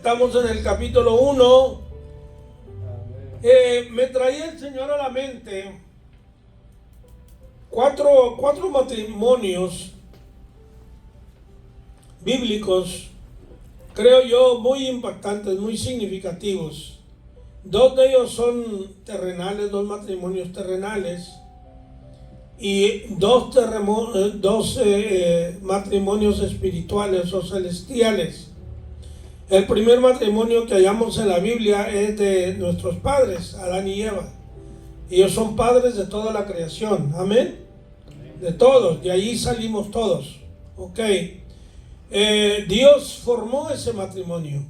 Estamos en el capítulo 1. Me traía el Señor a la mente cuatro matrimonios bíblicos, creo yo, muy impactantes, muy significativos. Dos de ellos son terrenales, dos matrimonios terrenales, y dos matrimonios espirituales o celestiales. El primer matrimonio que hallamos en la Biblia es de nuestros padres, Adán y Eva. Ellos son padres de toda la creación, amén, de todos, de allí salimos todos, ok. Dios formó ese matrimonio,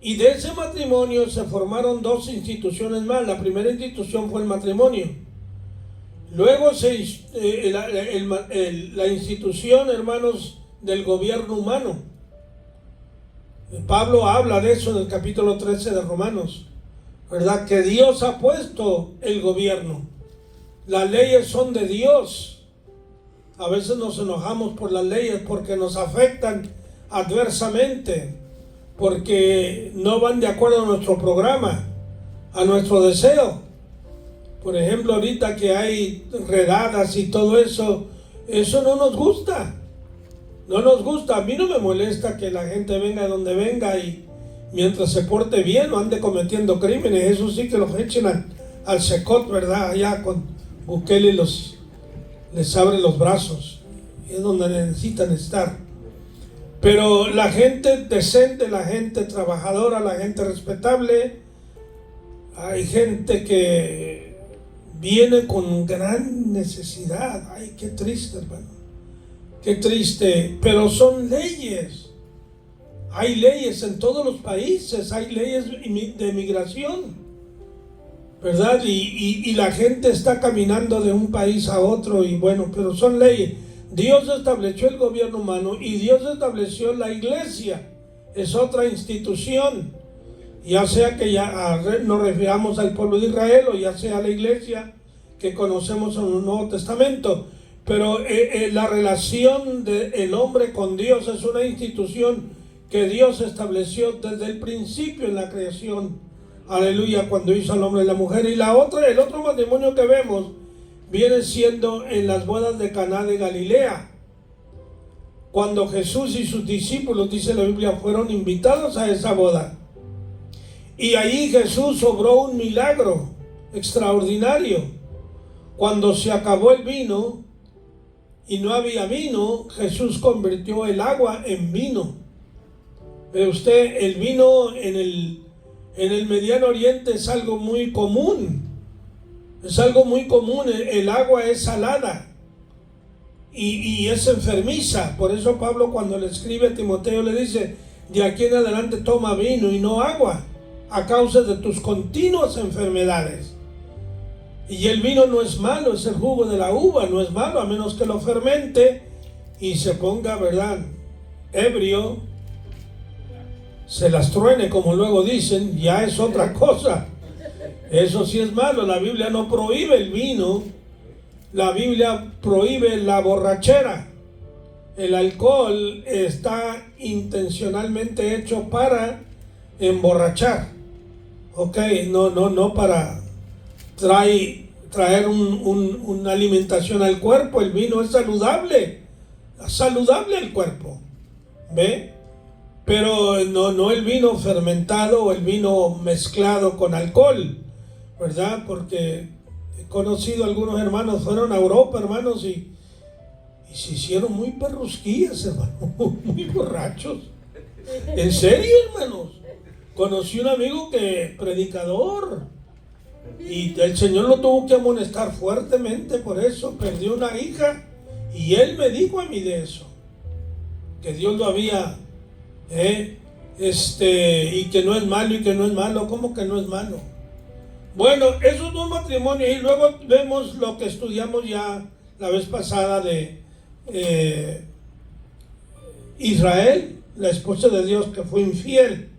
y de ese matrimonio se formaron dos instituciones más. La primera institución fue el matrimonio. Luego la institución, hermanos, del gobierno humano. Pablo habla de eso en el capítulo 13 de Romanos, ¿verdad? Que Dios ha puesto el gobierno. Las leyes son de Dios. A veces nos enojamos por las leyes porque nos afectan adversamente, porque no van de acuerdo a nuestro programa, a nuestro deseo. Por ejemplo, ahorita que hay redadas y todo eso, eso no nos gusta. No nos gusta. A mí no me molesta que la gente venga de donde venga y mientras se porte bien no ande cometiendo crímenes. Eso sí que los echen al secot, ¿verdad? Allá con Bukele les abre los brazos. Es donde necesitan estar. Pero la gente decente, la gente trabajadora, la gente respetable, hay gente que viene con gran necesidad. Ay, qué triste, hermano. Qué triste, pero son leyes. Hay leyes en todos los países, hay leyes de migración, ¿verdad? Y la gente está caminando de un país a otro, y bueno, pero son leyes. Dios estableció el gobierno humano y Dios estableció la iglesia. Es otra institución, ya sea que ya nos refiramos al pueblo de Israel o ya sea la iglesia que conocemos en el Nuevo Testamento. Pero la relación del hombre con Dios es una institución que Dios estableció desde el principio en la creación. Aleluya, cuando hizo al hombre y la mujer. Y el otro matrimonio que vemos viene siendo en las bodas de Caná de Galilea. Cuando Jesús y sus discípulos, dice la Biblia, fueron invitados a esa boda. Y ahí Jesús obró un milagro extraordinario. Cuando se acabó el vino y no había vino, Jesús convirtió el agua en vino. Ve usted, el vino en el Mediano Oriente es algo muy común. Es algo muy común. El agua es salada y es enfermiza. Por eso Pablo, cuando le escribe a Timoteo, le dice: de aquí en adelante toma vino y no agua, a causa de tus continuas enfermedades. Y el vino no es malo, es el jugo de la uva, no es malo, a menos que lo fermente y se ponga, ¿verdad?, ebrio, se las truene, como luego dicen, ya es otra cosa. Eso sí es malo. La Biblia no prohíbe el vino, la Biblia prohíbe la borrachera. El alcohol está intencionalmente hecho para emborrachar, ok, no para traer una alimentación al cuerpo. El vino es saludable al cuerpo, ¿ve? Pero no el vino fermentado o el vino mezclado con alcohol, ¿verdad? Porque he conocido algunos hermanos, fueron a Europa, hermanos, y se hicieron muy perrusquillas, hermanos, muy borrachos. En serio, hermanos. Conocí un amigo predicador, y el Señor lo tuvo que amonestar fuertemente por eso. Perdió una hija y él me dijo a mí de eso, que Dios lo había y que no es malo y que no es malo. ¿Cómo que no es malo? Bueno, esos dos matrimonios. Y luego vemos lo que estudiamos ya la vez pasada de Israel, la esposa de Dios, que fue infiel,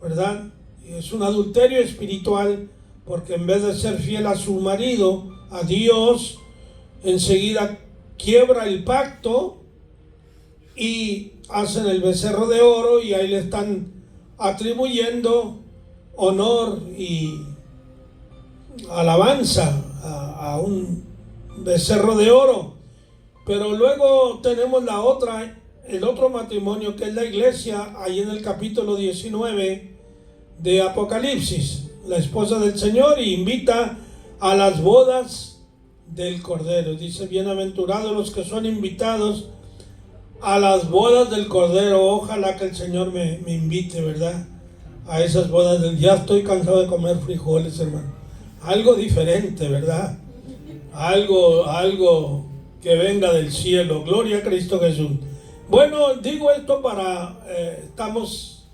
¿verdad? Y es un adulterio espiritual, porque en vez de ser fiel a su marido, a Dios, enseguida quiebra el pacto y hacen el becerro de oro y ahí le están atribuyendo honor y alabanza a un becerro de oro. Pero luego tenemos el otro matrimonio, que es la iglesia, ahí en el capítulo 19 de Apocalipsis, la esposa del Señor, y invita a las bodas del Cordero. Dice: bienaventurados los que son invitados a las bodas del Cordero. Ojalá que el Señor me invite, ¿verdad?, a esas bodas ya estoy cansado de comer frijoles, hermano. Algo diferente, ¿verdad? Algo que venga del cielo. Gloria a Cristo Jesús. Bueno, digo esto estamos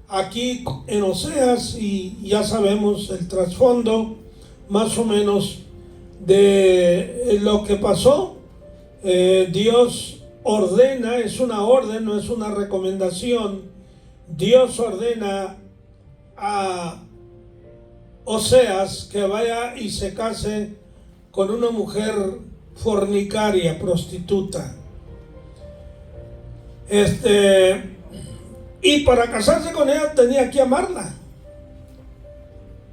aquí en Oseas y ya sabemos el trasfondo más o menos de lo que pasó. Dios ordena, es una orden, no es una recomendación. Dios ordena a Oseas que vaya y se case con una mujer fornicaria, prostituta. Y para casarse con ella tenía que amarla.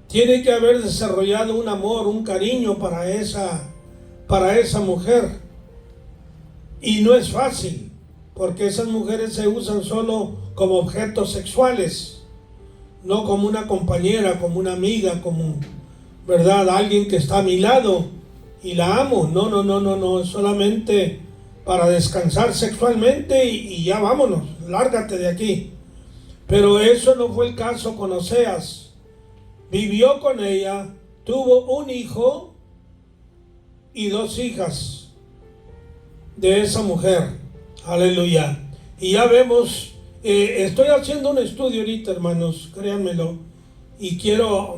Tiene que haber desarrollado un amor, un cariño para esa mujer. Y no es fácil, porque esas mujeres se usan solo como objetos sexuales, no como una compañera, como una amiga, como, ¿verdad?, alguien que está a mi lado y la amo. No, es solamente para descansar sexualmente y ya vámonos, lárgate de aquí. Pero eso no fue el caso con Oseas. Vivió con ella, tuvo un hijo y 2 hijas de esa mujer. Aleluya. Y ya vemos, estoy haciendo un estudio ahorita, hermanos, créanmelo, y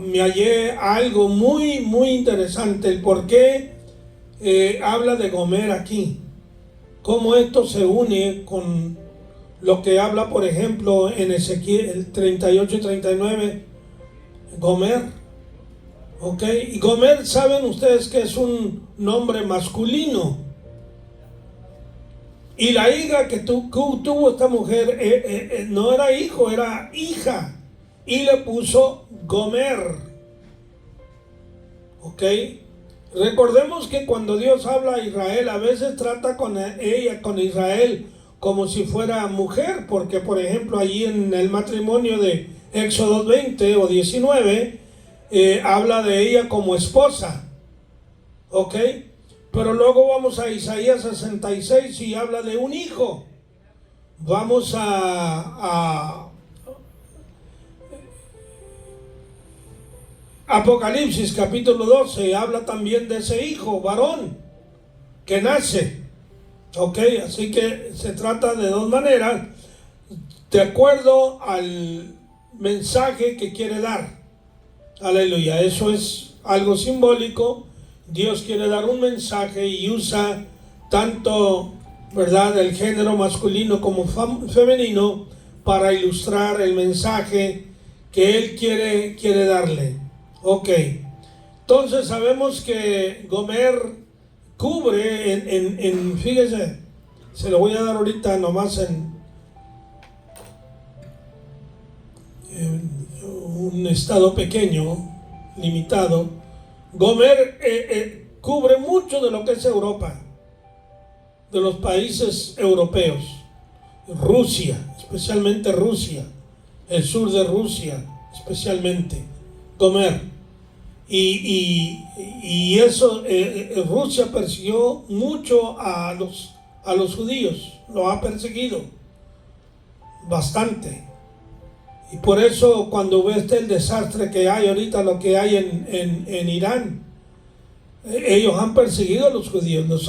me hallé algo muy, muy interesante, el por qué habla de Gomer aquí, cómo esto se une con lo que habla, por ejemplo, en Ezequiel 38 y 39, Gomer. ¿Ok? Y Gomer, saben ustedes que es un nombre masculino. Y la hija que tuvo esta mujer no era hijo, era hija. Y le puso Gomer. ¿Ok? Recordemos que cuando Dios habla a Israel, a veces trata con Israel, como si fuera mujer. Porque, por ejemplo, allí en el matrimonio de Éxodo 20 o 19, habla de ella como esposa. ¿Ok? Pero luego vamos a Isaías 66 y habla de un hijo. Vamos a Apocalipsis capítulo 12, habla también de ese hijo varón que nace. Ok, así que se trata de 2 maneras, de acuerdo al mensaje que quiere dar. Aleluya, eso es algo simbólico. Dios quiere dar un mensaje y usa tanto, ¿verdad?, el género masculino como femenino para ilustrar el mensaje que Él quiere darle. Ok, entonces sabemos que Gomer cubre fíjese, se lo voy a dar ahorita nomás en un estado pequeño, limitado. Gomer cubre mucho de lo que es Europa, de los países europeos, Rusia, especialmente Rusia, el sur de Rusia, especialmente Gomer. Y eso, Rusia persiguió mucho a los judíos, lo ha perseguido bastante. Y por eso cuando ves el desastre que hay ahorita, lo que hay en Irán, ellos han perseguido a los judíos, los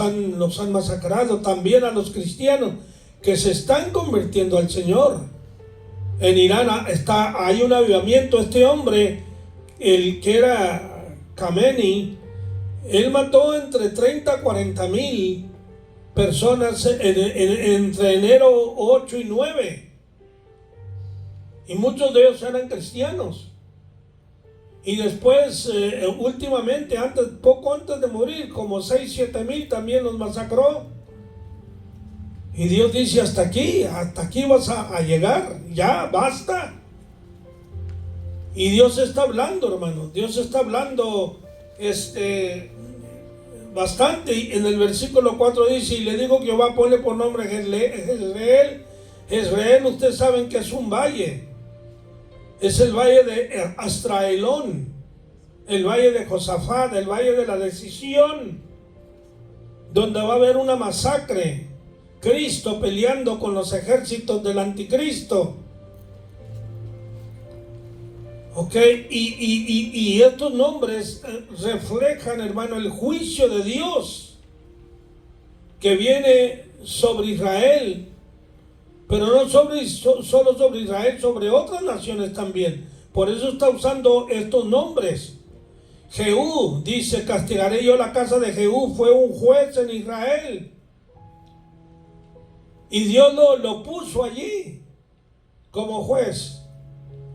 han masacrado, también a los cristianos que se están convirtiendo al Señor. En Irán hay un avivamiento. Este hombre, el que era Khamenei, él mató entre 30 a 40 mil personas entre enero 8 y 9. Y muchos de ellos eran cristianos. Y después, últimamente, poco antes de morir, como 6, 7 mil también los masacró. Y Dios dice, hasta aquí vas a llegar, ya, basta. Y Dios está hablando, hermano, Dios está hablando bastante. Y en el versículo 4 dice, y le digo que Jehová pone por nombre Jezreel. Jezreel, ustedes saben que es un valle, es el valle de Astraelón, el valle de Josafat, el valle de la decisión, donde va a haber una masacre, Cristo peleando con los ejércitos del anticristo. Ok, y estos nombres reflejan, hermano, el juicio de Dios que viene sobre Israel, pero no solo sobre Israel, sobre otras naciones también. Por eso está usando estos nombres. Jehú dice, castigaré yo la casa de Jehú, fue un juez en Israel. Y Dios lo puso allí como juez.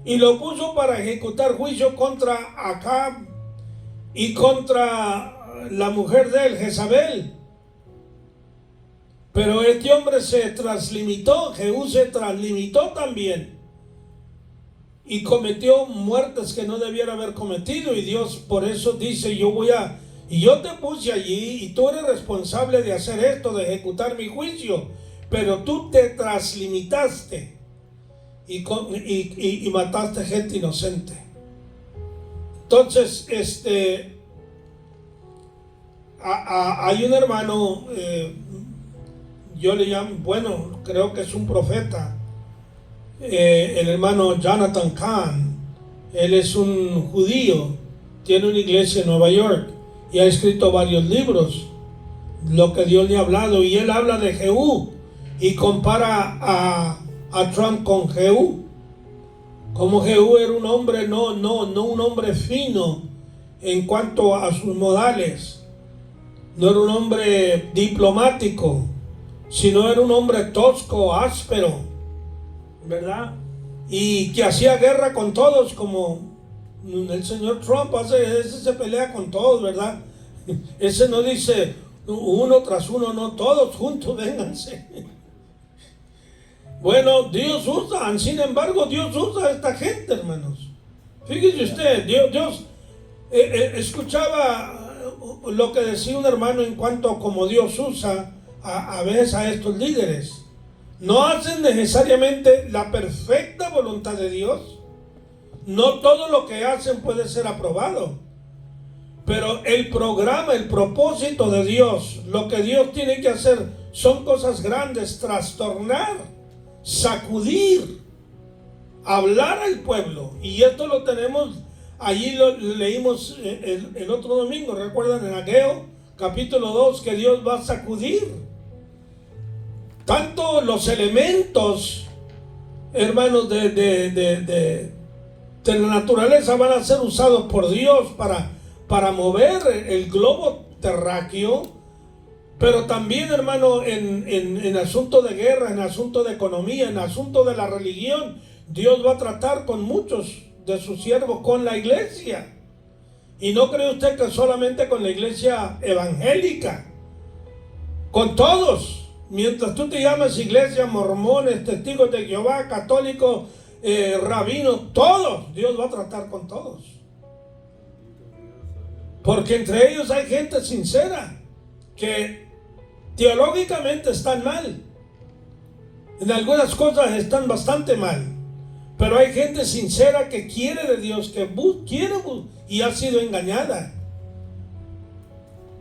Y lo puso para ejecutar juicio contra Acab y contra la mujer de él, Jezabel. Pero este hombre se translimitó, Jehú se translimitó también. Y cometió muertes que no debiera haber cometido. Y Dios por eso dice, y yo te puse allí y tú eres responsable de hacer esto, de ejecutar mi juicio. Pero tú te translimitaste y mataste gente inocente. Entonces, hay un hermano, yo le llamo, bueno, creo que es un profeta, el hermano Jonathan Cahn. Él es un judío, tiene una iglesia en Nueva York y ha escrito varios libros, lo que Dios le ha hablado, y él habla de Jehú y compara a Trump con Jehú, como Jehú era un hombre no un hombre fino en cuanto a sus modales, no era un hombre diplomático, sino era un hombre tosco, áspero, ¿verdad? Y que hacía guerra con todos, como el señor Trump ese se pelea con todos, ¿verdad? Ese no dice uno tras uno, no, todos juntos, vénganse. Bueno, Dios usa, sin embargo, Dios usa a esta gente, hermanos. Fíjese usted, Dios escuchaba lo que decía un hermano en cuanto a cómo Dios usa a veces a estos líderes. No hacen necesariamente la perfecta voluntad de Dios. No todo lo que hacen puede ser aprobado. Pero el programa, el propósito de Dios, lo que Dios tiene que hacer son cosas grandes, trastornar, sacudir, hablar al pueblo. Y esto lo tenemos, allí lo leímos el otro domingo, recuerdan en Ageo capítulo 2, que Dios va a sacudir tanto los elementos, hermanos, de la naturaleza, van a ser usados por Dios para mover el globo terráqueo, pero también, hermano, en asunto de guerra, en asunto de economía, en asunto de la religión, Dios va a tratar con muchos de sus siervos, con la iglesia. Y no cree usted que solamente con la iglesia evangélica, con todos. Mientras tú te llamas iglesia, mormones, testigos de Jehová, católicos, rabinos, todos, Dios va a tratar con todos. Porque entre ellos hay gente sincera que teológicamente están mal. En algunas cosas están bastante mal. Pero hay gente sincera que quiere de Dios, que quiere y ha sido engañada.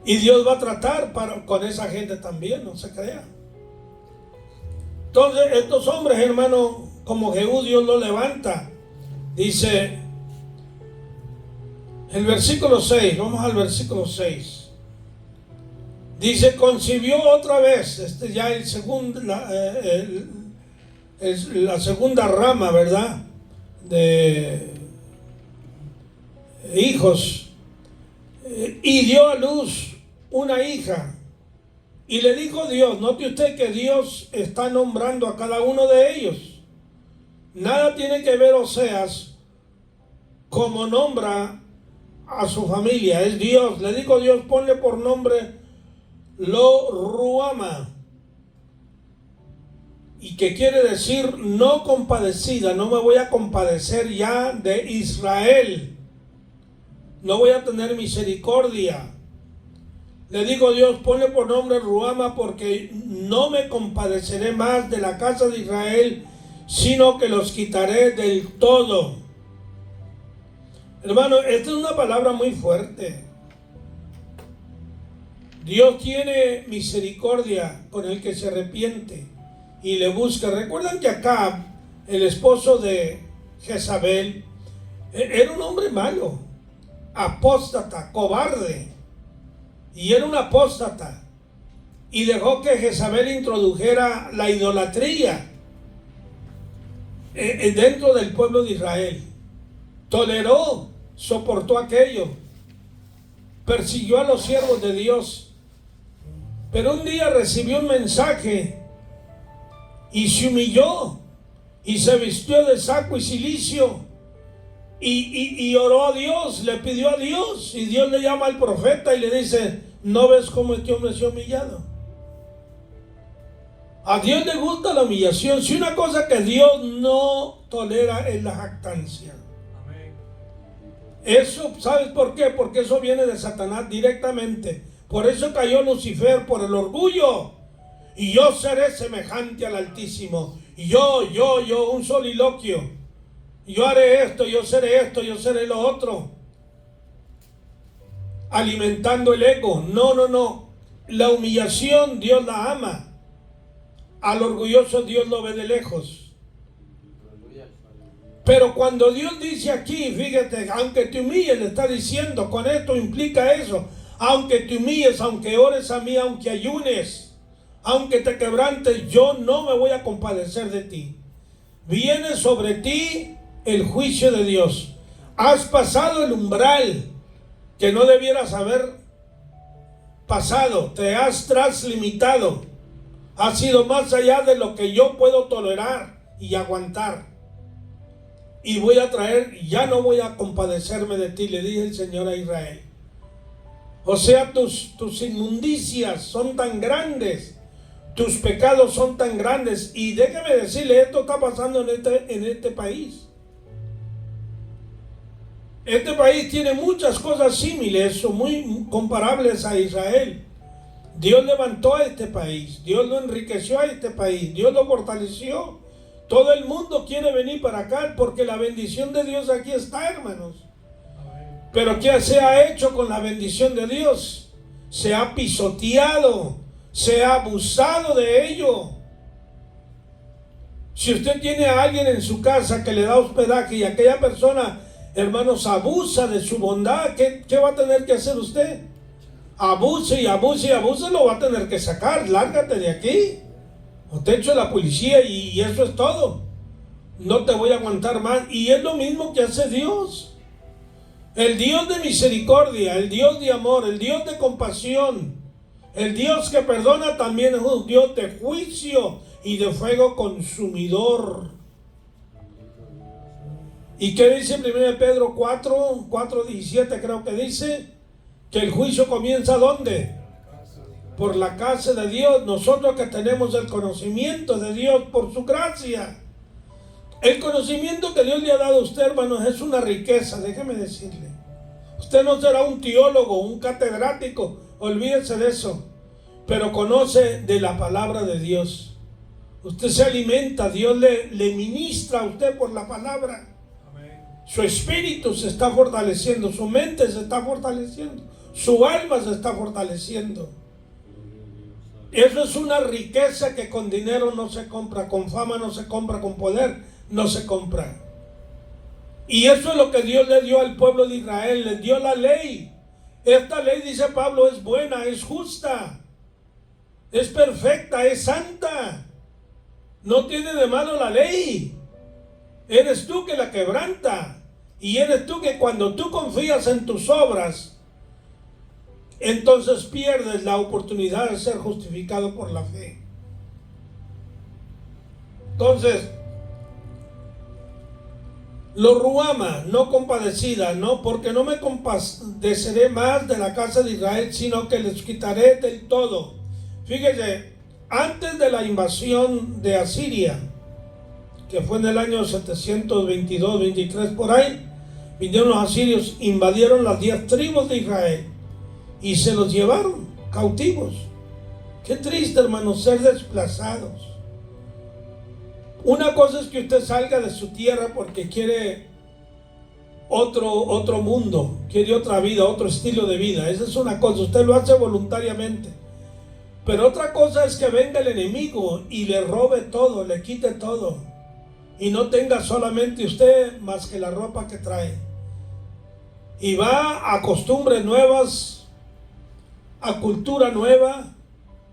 Y Dios va a tratar con esa gente también, no se crea. Entonces, estos hombres, hermano, como Jehú, Dios los levanta. Dice el versículo 6, vamos al versículo 6. Dice, concibió otra vez, ya la segunda rama, ¿verdad? De hijos. Y dio a luz una hija. Y le dijo Dios, note usted que Dios está nombrando a cada uno de ellos. Nada tiene que ver Oseas como nombra a su familia, es Dios. Le dijo Dios, ponle por nombre Lo Ruama. y que quiere decir no compadecida. No me voy a compadecer ya de Israel, no voy a tener misericordia. Le digo, Dios, ponle por nombre Ruama, porque no me compadeceré más de la casa de Israel, sino que los quitaré del todo. Hermano, esta es una palabra muy fuerte. Dios tiene misericordia con el que se arrepiente y le busca. Recuerdan que Acab, el esposo de Jezabel, era un hombre malo, apóstata, cobarde, y era un apóstata, y dejó que Jezabel introdujera la idolatría dentro del pueblo de Israel. Toleró, soportó aquello, persiguió a los siervos de Dios, pero un día recibió un mensaje y se humilló y se vistió de saco y cilicio y oró a Dios, le pidió a Dios, y Dios le llama al profeta y le dice: ¿no ves cómo este hombre se ha humillado? A Dios le gusta la humillación. Si una cosa que Dios no tolera es la jactancia. Eso, ¿sabes por qué? Porque eso viene de Satanás directamente. Por eso cayó Lucifer, por el orgullo. Y yo seré semejante al Altísimo. Y yo, un soliloquio. Yo haré esto, yo seré lo otro. Alimentando el ego. No. La humillación Dios la ama. Al orgulloso Dios lo ve de lejos. Pero cuando Dios dice aquí, fíjate, aunque te humilles, le está diciendo, con esto implica eso. Aunque te humilles, aunque ores a mí, aunque ayunes, aunque te quebrantes, yo no me voy a compadecer de ti. Viene sobre ti el juicio de Dios. Has pasado el umbral que no debieras haber pasado. Te has translimitado. Has ido más allá de lo que yo puedo tolerar y aguantar. Y voy a traer, ya no voy a compadecerme de ti, le dice el Señor a Israel. O sea, tus inmundicias son tan grandes, tus pecados son tan grandes. Y déjeme decirle, esto está pasando en este país. Este país tiene muchas cosas similares o muy comparables a Israel. Dios levantó a este país, Dios lo enriqueció a este país, Dios lo fortaleció. Todo el mundo quiere venir para acá porque la bendición de Dios aquí está, hermanos. Pero ¿qué se ha hecho con la bendición de Dios? Se ha pisoteado, se ha abusado de ello. Si usted tiene a alguien en su casa que le da hospedaje y aquella persona, hermanos, abusa de su bondad, ¿qué va a tener que hacer usted? Abuse, lo va a tener que sacar. Lárgate de aquí, o te echo la policía y eso es todo. No te voy a aguantar más. Y es lo mismo que hace Dios. El Dios de misericordia, el Dios de amor, el Dios de compasión, el Dios que perdona, también es un Dios de juicio y de fuego consumidor. ¿Y qué dice 1 Pedro 4:17? Creo que dice que el juicio comienza ¿dónde? Por la casa de Dios. Nosotros que tenemos el conocimiento de Dios por su gracia. El conocimiento que Dios le ha dado a usted, hermanos, es una riqueza, déjeme decirle. Usted no será un teólogo, un catedrático, olvídese de eso. Pero conoce de la palabra de Dios. Usted se alimenta, Dios le ministra a usted por la palabra. Su espíritu se está fortaleciendo, su mente se está fortaleciendo, su alma se está fortaleciendo. Eso es una riqueza que con dinero no se compra, con fama no se compra, con poder no se compra. Y eso es lo que Dios le dio al pueblo de Israel, les dio la ley. Esta ley, dice Pablo, es buena, es justa, es perfecta, es santa. No tiene de malo la ley. Eres tú que la quebranta. Y eres tú que cuando tú confías en tus obras, entonces pierdes la oportunidad de ser justificado por la fe. Entonces, lo ruama, no compadecida, no, porque no me compadeceré más de la casa de Israel, sino que les quitaré del todo. Fíjese, antes de la invasión de Asiria, que fue en el año 722, 23 por ahí, vinieron los asirios, invadieron las 10 tribus de Israel y se los llevaron cautivos. Qué triste, hermanos, ser desplazados. Una cosa es que usted salga de su tierra porque quiere otro mundo, quiere otra vida, otro estilo de vida. Esa es una cosa, usted lo hace voluntariamente. Pero otra cosa es que venga el enemigo y le robe todo, le quite todo, y no tenga solamente usted más que la ropa que trae. Y va a costumbres nuevas, a cultura nueva,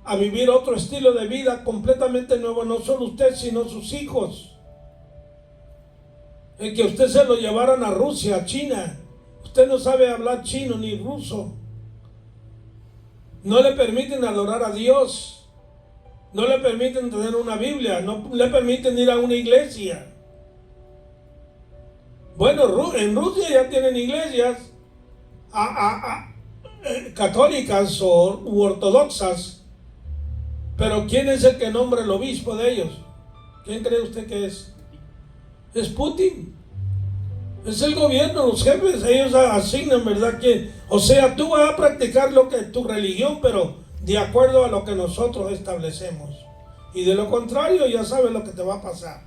a vivir otro estilo de vida completamente nuevo, no solo usted, sino sus hijos. El que usted se lo llevaran a Rusia, a China, usted no sabe hablar chino ni ruso. No le permiten adorar a Dios, no le permiten tener una Biblia, no le permiten ir a una iglesia. Bueno, en Rusia ya tienen iglesias católicas u ortodoxas, pero ¿quién es el que nombra el obispo de ellos? ¿Quién cree usted que es? Es Putin. Es el gobierno, los jefes, ellos asignan, ¿verdad? O sea, tú vas a practicar tu religión, pero de acuerdo a lo que nosotros establecemos. Y de lo contrario, ya sabes lo que te va a pasar.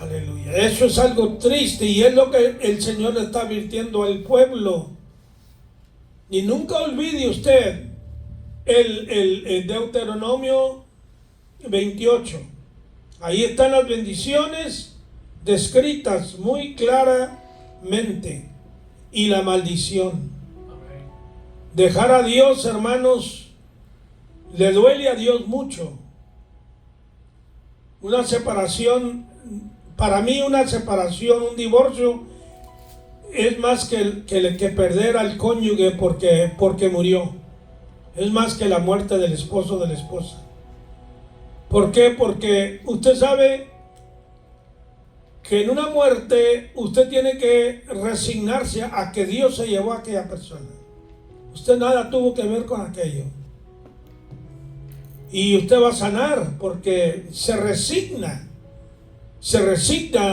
Aleluya. Eso es algo triste y es lo que el Señor le está advirtiendo al pueblo. Y nunca olvide usted el Deuteronomio 28. Ahí están las bendiciones descritas muy claramente y la maldición. Dejar a Dios, hermanos, le duele a Dios mucho. Una separación, para mí una separación, un divorcio es más que perder al cónyuge porque murió. Es más que la muerte del esposo o de la esposa. ¿Por qué? Porque usted sabe que en una muerte usted tiene que resignarse a que Dios se llevó a aquella persona. Usted nada tuvo que ver con aquello. Y usted va a sanar porque se resigna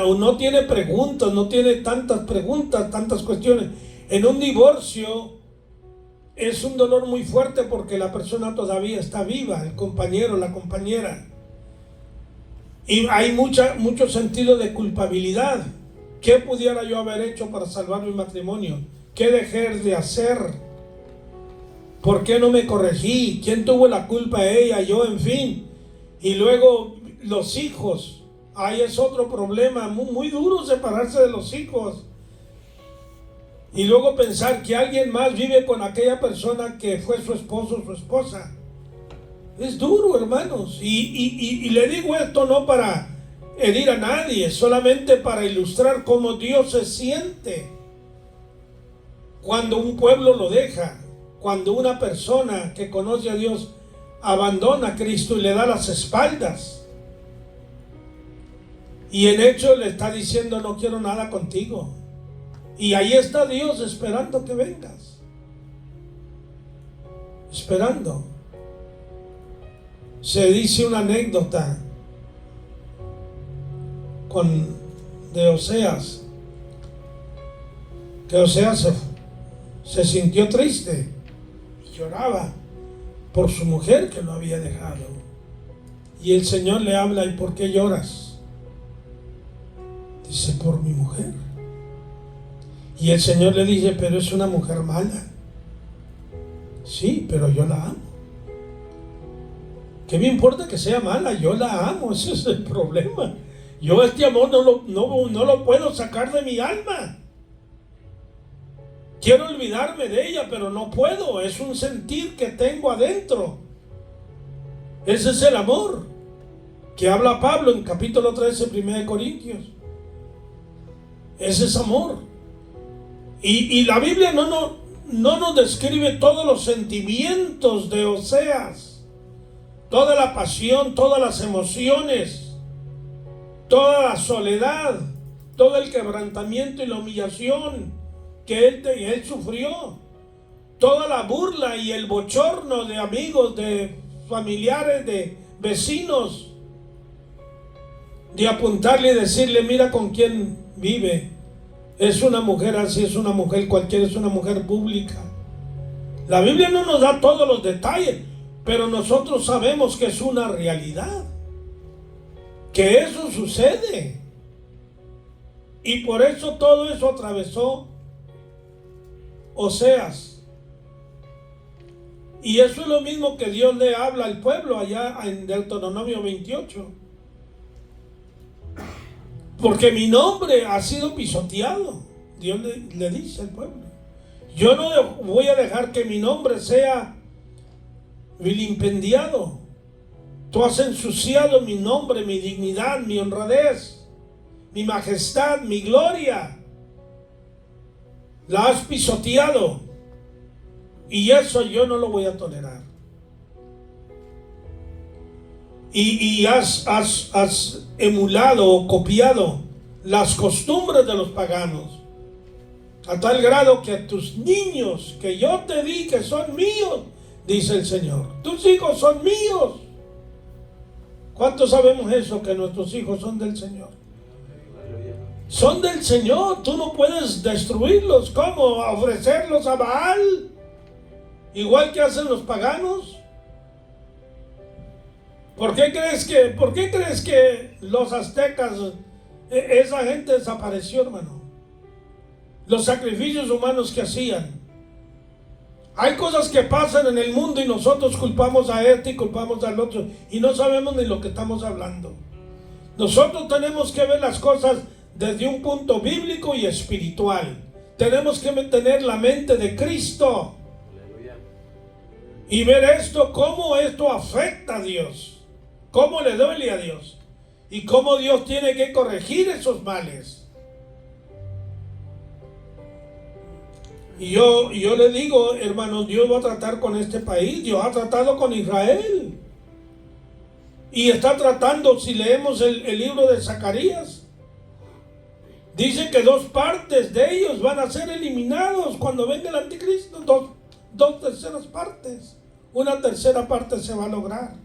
o no tiene preguntas, no tiene tantas preguntas, tantas cuestiones. En un divorcio es un dolor muy fuerte porque la persona todavía está viva, el compañero, la compañera. Y hay mucho sentido de culpabilidad. ¿Qué pudiera yo haber hecho para salvar mi matrimonio? ¿Qué dejé de hacer? ¿Por qué no me corregí? ¿Quién tuvo la culpa? Ella, yo, en fin. Y luego los hijos. Ahí es otro problema. Muy duro separarse de los hijos. Y luego pensar que alguien más vive con aquella persona que fue su esposo o su esposa. Es duro, hermanos. Y le digo esto no para herir a nadie, solamente para ilustrar cómo Dios se siente cuando un pueblo lo deja, cuando una persona que conoce a Dios abandona a Cristo y le da las espaldas. Y en hecho le está diciendo: no quiero nada contigo. Y ahí está Dios esperando que vengas. Esperando. Se dice una anécdota de Oseas, que Oseas se sintió triste y lloraba por su mujer que lo había dejado. Y el Señor le habla: ¿y por qué lloras? Dice: por mi mujer. Y el Señor le dice: pero es una mujer mala. Sí, pero yo la amo. ¿Qué me importa que sea mala? Yo la amo, ese es el problema. Yo este amor no lo puedo sacar de mi alma. Quiero olvidarme de ella, pero no puedo. Es un sentir que tengo adentro. Ese es el amor que habla Pablo en capítulo 13, 1 Corintios. Ese es amor. Y la Biblia no nos describe todos los sentimientos de Oseas, toda la pasión, todas las emociones, toda la soledad, todo el quebrantamiento y la humillación que él sufrió. toda la burla y el bochorno de amigos, de familiares, de vecinos, de apuntarle y decirle, mira con quién vive. Es una mujer así, es una mujer cualquiera, es una mujer pública. La Biblia no nos da todos los detalles, pero nosotros sabemos que es una realidad, que eso sucede. Y por eso todo eso atravesó Oseas. Y eso es lo mismo que Dios le habla al pueblo allá en Deuteronomio 28. Porque mi nombre ha sido pisoteado. Dios le dice al pueblo. Yo no voy a dejar que mi nombre sea vilipendiado. Tú has ensuciado mi nombre, mi dignidad, mi honradez, mi majestad, mi gloria. La has pisoteado. Y eso yo no lo voy a tolerar. Y has emulado o copiado las costumbres de los paganos. A tal grado que a tus niños que yo te di que son míos, dice el Señor, tus hijos son míos. ¿Cuántos sabemos eso? Que nuestros hijos son del Señor. Son del Señor. Tú no puedes destruirlos. ¿Cómo? ¿Ofrecerlos a Baal? Igual que hacen los paganos. ¿Por qué crees que los aztecas, esa gente desapareció, hermano? Los sacrificios humanos que hacían. Hay cosas que pasan en el mundo y nosotros culpamos a este y culpamos al otro y no sabemos ni lo que estamos hablando. Nosotros tenemos que ver las cosas desde un punto bíblico y espiritual. Tenemos que tener la mente de Cristo y ver esto, cómo esto afecta a Dios, cómo le duele a Dios y cómo Dios tiene que corregir esos males. Y yo le digo, hermanos, Dios va a tratar con este país. Dios ha tratado con Israel. Y está tratando, si leemos el libro de Zacarías, dice que 2 partes de ellos van a ser eliminados cuando venga el anticristo. Dos terceras partes. Una tercera parte se va a lograr.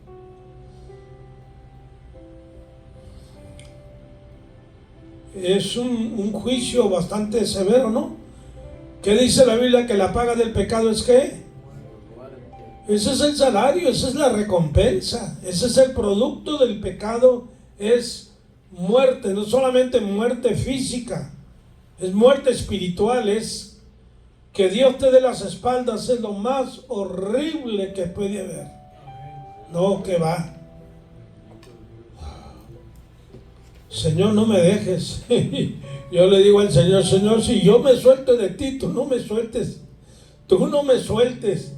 Es un juicio bastante severo, ¿no? ¿Qué dice la Biblia? Que la paga del pecado es ¿qué? Ese es el salario, esa es la recompensa, ese es el producto del pecado, es muerte, no solamente muerte física, es muerte espiritual, es que Dios te dé las espaldas, es lo más horrible que puede haber. No, que va. Señor, no me dejes. Yo le digo al Señor, Señor, si yo me suelto de ti, tú no me sueltes. Tú no me sueltes.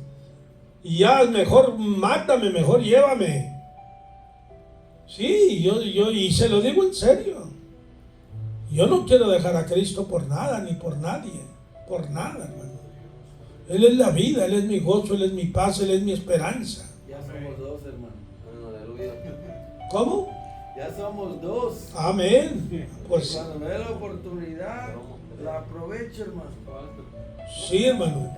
Y ya mejor mátame, mejor llévame. Sí, yo y se lo digo en serio. Yo no quiero dejar a Cristo por nada, ni por nadie. Por nada, hermano. Él es la vida, Él es mi gozo, Él es mi paz, Él es mi esperanza. Ya somos 2, hermano. Aleluya. ¿Cómo? Ya somos 2. Amén. Pues cuando me dé la oportunidad, la aprovecho, hermano. sí, hermano.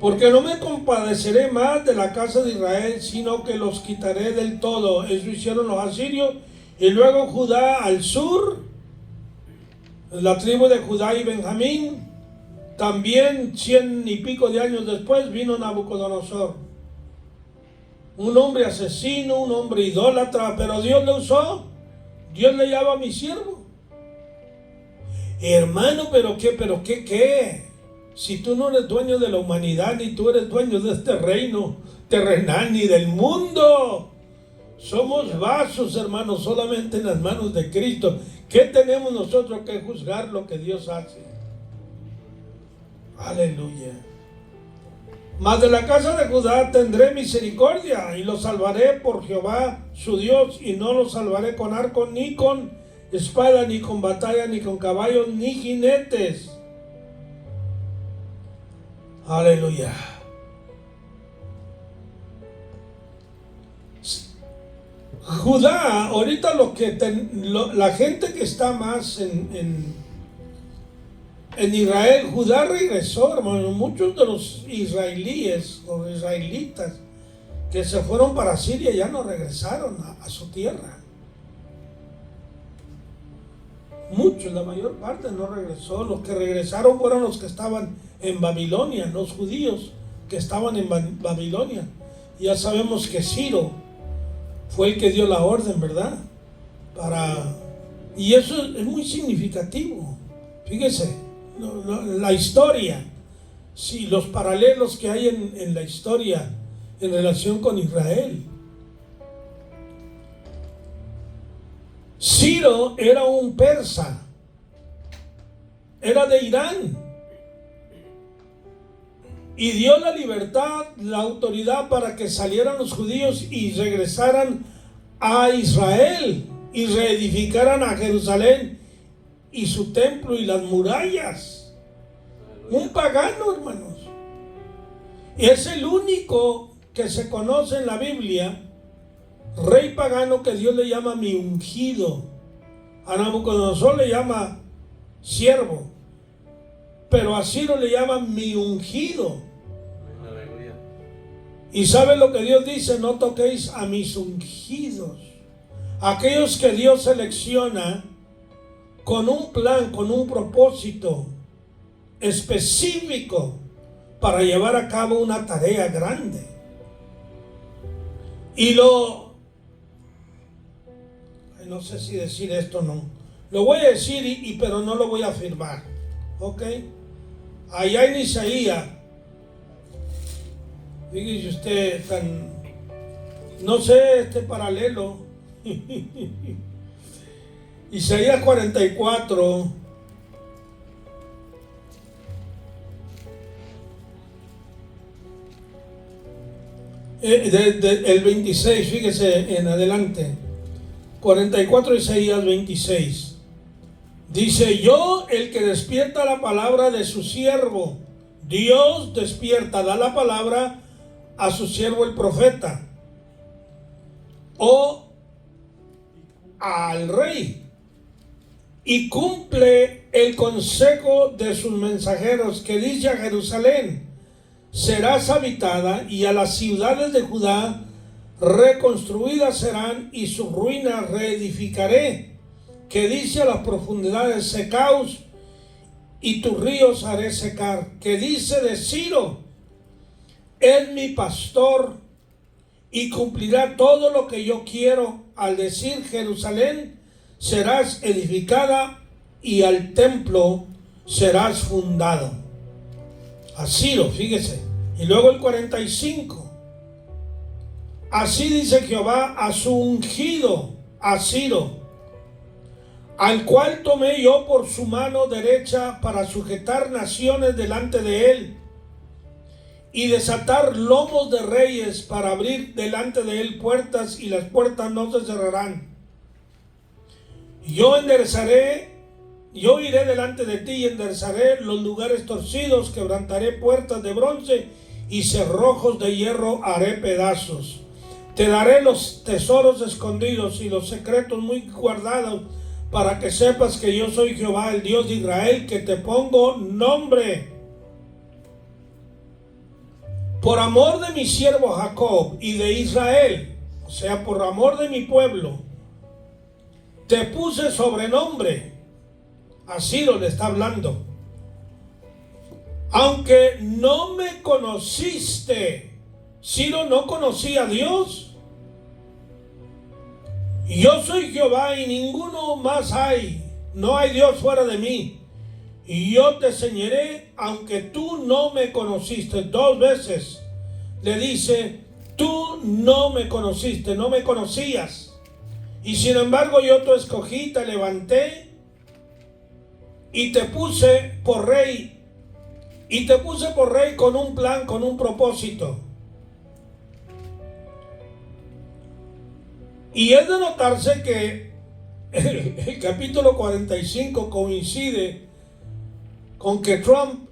Porque no me compadeceré más de la casa de Israel, sino que los quitaré del todo. Eso hicieron los asirios. Y luego Judá al sur, la tribu de Judá y Benjamín. También 100 y pico de años después vino Nabucodonosor. Un hombre asesino, un hombre idólatra, pero Dios le usó. Dios le llama a mi siervo. Hermano, pero qué. Si tú no eres dueño de la humanidad, ni tú eres dueño de este reino terrenal, ni del mundo. Somos vasos, hermanos, solamente en las manos de Cristo. ¿Qué tenemos nosotros que juzgar lo que Dios hace? Aleluya. Mas de la casa de Judá tendré misericordia y los salvaré por Jehová su Dios, y no los salvaré con arco, ni con espada, ni con batalla, ni con caballos, ni jinetes. Aleluya. Judá, ahorita la gente que está más En Israel, Judá regresó, hermano. Muchos de los israelíes, los israelitas que se fueron para Siria ya no regresaron a su tierra. Muchos, la mayor parte no regresó. Los que regresaron fueron los que estaban en Babilonia, los judíos que estaban en Babilonia. Ya sabemos que Ciro fue el que dio la orden, ¿verdad? Y eso es muy significativo. Fíjese, la historia, sí, los paralelos que hay en la historia en relación con Israel. Ciro era un persa, era de Irán, y dio la libertad, la autoridad para que salieran los judíos y regresaran a Israel y reedificaran a Jerusalén y su templo y las murallas. Un pagano, hermanos. Y es el único que se conoce en la Biblia, rey pagano, que Dios le llama mi ungido. A Nabucodonosor le llama siervo, pero a Ciro le llama mi ungido. Y ¿sabe lo que Dios dice? No toquéis a mis ungidos. Aquellos que Dios selecciona con un plan, con un propósito específico para llevar a cabo una tarea grande. Y no sé si decir esto o no. Lo voy a decir, pero no lo voy a afirmar. ¿Ok? Allá en Isaías, fíjese usted, no sé, este paralelo. Isaías 44. El 26, fíjese en adelante. 44, Isaías 26. Dice: yo, el que despierta la palabra de su siervo. Dios despierta, da la palabra a su siervo el profeta, o al rey, y cumple el consejo de sus mensajeros, que dice a Jerusalén: serás habitada, y a las ciudades de Judá reconstruidas serán, y sus ruinas reedificaré, que dice a las profundidades: secaos, y tus ríos haré secar, que dice de Ciro: es mi pastor, y cumplirá todo lo que yo quiero. Al decir Jerusalén, serás edificada, y al templo serás fundado. A Ciro, fíjese. Y luego el 45. Así dice Jehová a su ungido, a Ciro, al cual tomé yo por su mano derecha para sujetar naciones delante de él, y desatar lomos de reyes, para abrir delante de él puertas, y las puertas no se cerrarán. Yo iré delante de ti y enderezaré los lugares torcidos, quebrantaré puertas de bronce y cerrojos de hierro haré pedazos. Te daré los tesoros escondidos y los secretos muy guardados, para que sepas que yo soy Jehová, el Dios de Israel, que te pongo nombre. Por amor de mi siervo Jacob y de Israel, o sea, por amor de mi pueblo, te puse sobrenombre. A Ciro le está hablando. Aunque no me conociste. Ciro no conocía a Dios. Yo soy Jehová y ninguno más hay. No hay Dios fuera de mí. Y yo te enseñaré, aunque tú no me conociste. 2 veces le dice: tú no me conociste, no me conocías. Y sin embargo yo te escogí, te levanté y te puse por rey. Y te puse por rey con un plan, con un propósito. Y es de notarse que el capítulo 45 coincide con que Trump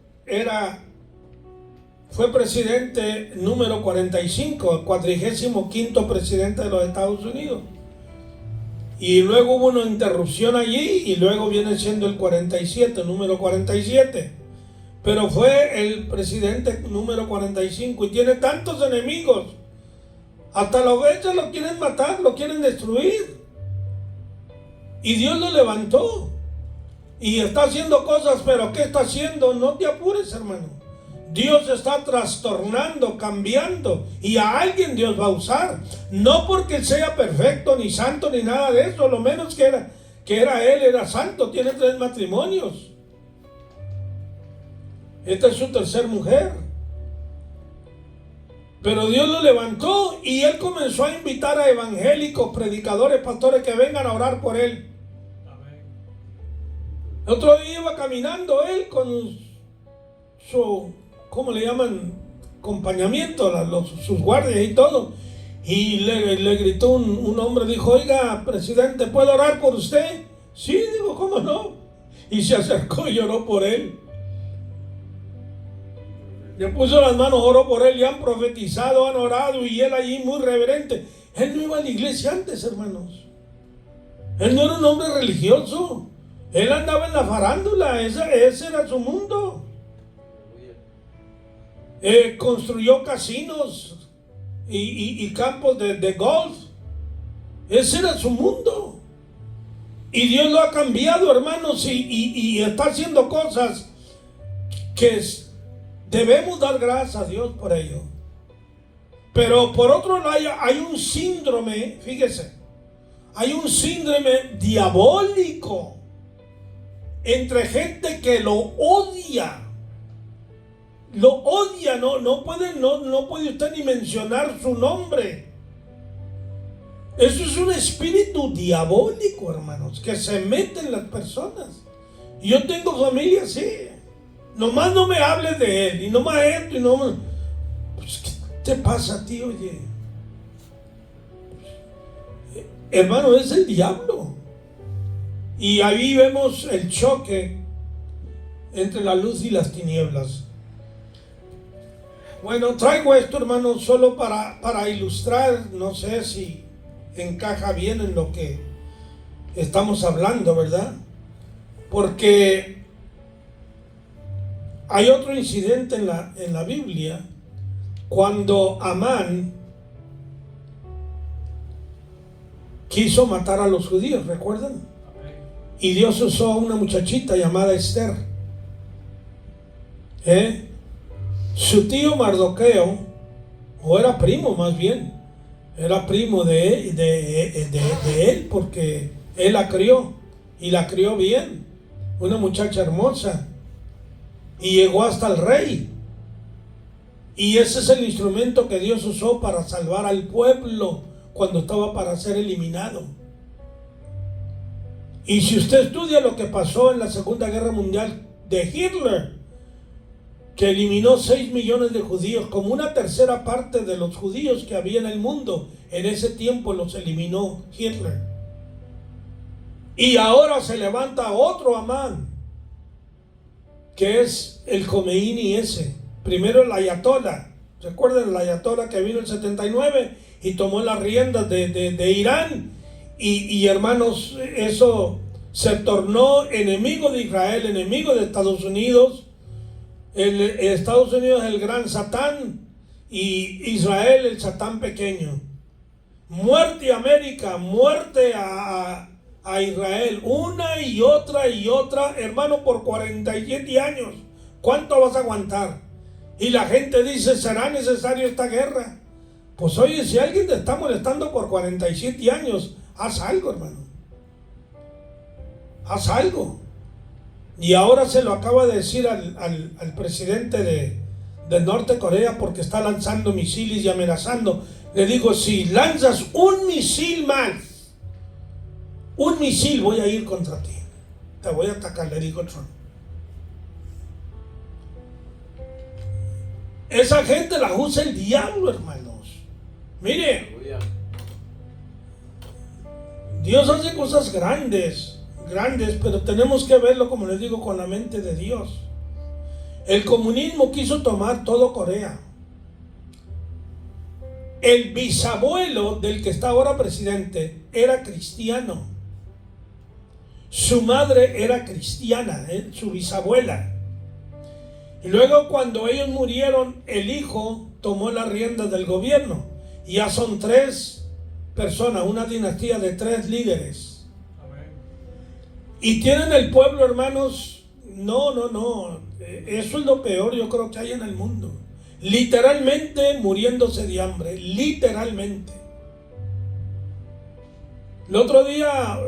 fue presidente número 45, el 45º presidente de los Estados Unidos. Y luego hubo una interrupción allí y luego viene siendo el 47, número 47. Pero fue el presidente número 45 y tiene tantos enemigos. Hasta los veces lo quieren matar, lo quieren destruir. Y Dios lo levantó. Y está haciendo cosas, pero ¿qué está haciendo? No te apures, hermano. Dios está trastornando, cambiando. Y a alguien Dios va a usar. No porque sea perfecto, ni santo, ni nada de eso. Lo menos que era él, era santo. Tiene 3 matrimonios. Esta es su tercera mujer. Pero Dios lo levantó y él comenzó a invitar a evangélicos, predicadores, pastores que vengan a orar por él. El otro día iba caminando él con su, ¿cómo le llaman? Acompañamiento, sus guardias y todo. Y le gritó un hombre, dijo: oiga, presidente, ¿puedo orar por usted? Sí, digo, ¿cómo no? Y se acercó y oró por él. Le puso las manos, oró por él, y han profetizado, han orado, y él allí muy reverente. Él no iba a la iglesia antes, hermanos. Él no era un hombre religioso. Él andaba en la farándula, ese era su mundo. Construyó casinos y campos de golf. Ese era su mundo. Y Dios lo ha cambiado, hermanos, y está haciendo cosas que debemos dar gracias a Dios por ello. Pero por otro lado hay un síndrome, fíjese, hay un síndrome diabólico entre gente que lo odia. Lo odia, no puede usted ni mencionar su nombre. Eso es un espíritu diabólico, hermanos, que se mete en las personas. Yo tengo familia así. Nomás no me hables de él, y nomás esto, y nomás. Pues, ¿qué te pasa a ti, oye? Hermano, es el diablo. Y ahí vemos el choque entre la luz y las tinieblas. Bueno, traigo esto, hermano, solo para ilustrar, no sé si encaja bien en lo que estamos hablando, ¿verdad? Porque hay otro incidente en la Biblia, cuando Amán quiso matar a los judíos, ¿recuerdan? Y Dios usó a una muchachita llamada Esther. Su tío Mardoqueo, o era primo más bien, era primo de él, porque él la crió, y la crió bien, una muchacha hermosa, y llegó hasta el rey. Y ese es el instrumento que Dios usó para salvar al pueblo cuando estaba para ser eliminado. Y si usted estudia lo que pasó en la Segunda Guerra Mundial de Hitler, que eliminó 6 millones de judíos, como una tercera parte de los judíos que había en el mundo, en ese tiempo los eliminó Hitler. Y ahora se levanta otro Amán, que es el Khomeini ese. Primero el Ayatollah. ¿Recuerdan el Ayatollah que vino en el 79 y tomó las riendas de Irán? Y hermanos, eso se tornó enemigo de Israel, enemigo de Estados Unidos. Estados Unidos es el gran Satán y Israel el Satán pequeño. Muerte a América, muerte a Israel, una y otra, hermano, por 47 años. ¿Cuánto vas a aguantar? Y la gente dice: ¿será necesaria esta guerra? Pues oye, si alguien te está molestando por 47 años, haz algo, hermano. Haz algo. Y ahora se lo acaba de decir al presidente de Norte Corea, porque está lanzando misiles y amenazando. Le digo: si lanzas un misil más, un misil, voy a ir contra ti. Te voy a atacar, le dijo Trump. Esa gente la usa el diablo, hermanos. Mire, Dios hace cosas grandes, pero tenemos que verlo, como les digo, con la mente de Dios. El comunismo quiso tomar todo Corea. El bisabuelo del que está ahora presidente era cristiano. Su madre era cristiana, su bisabuela. Y luego cuando ellos murieron, el hijo tomó las riendas del gobierno. Y ya son 3 personas, una dinastía de 3 líderes. Y tienen el pueblo, hermanos, no. Eso es lo peor, yo creo, que hay en el mundo. Literalmente muriéndose de hambre, literalmente. El otro día,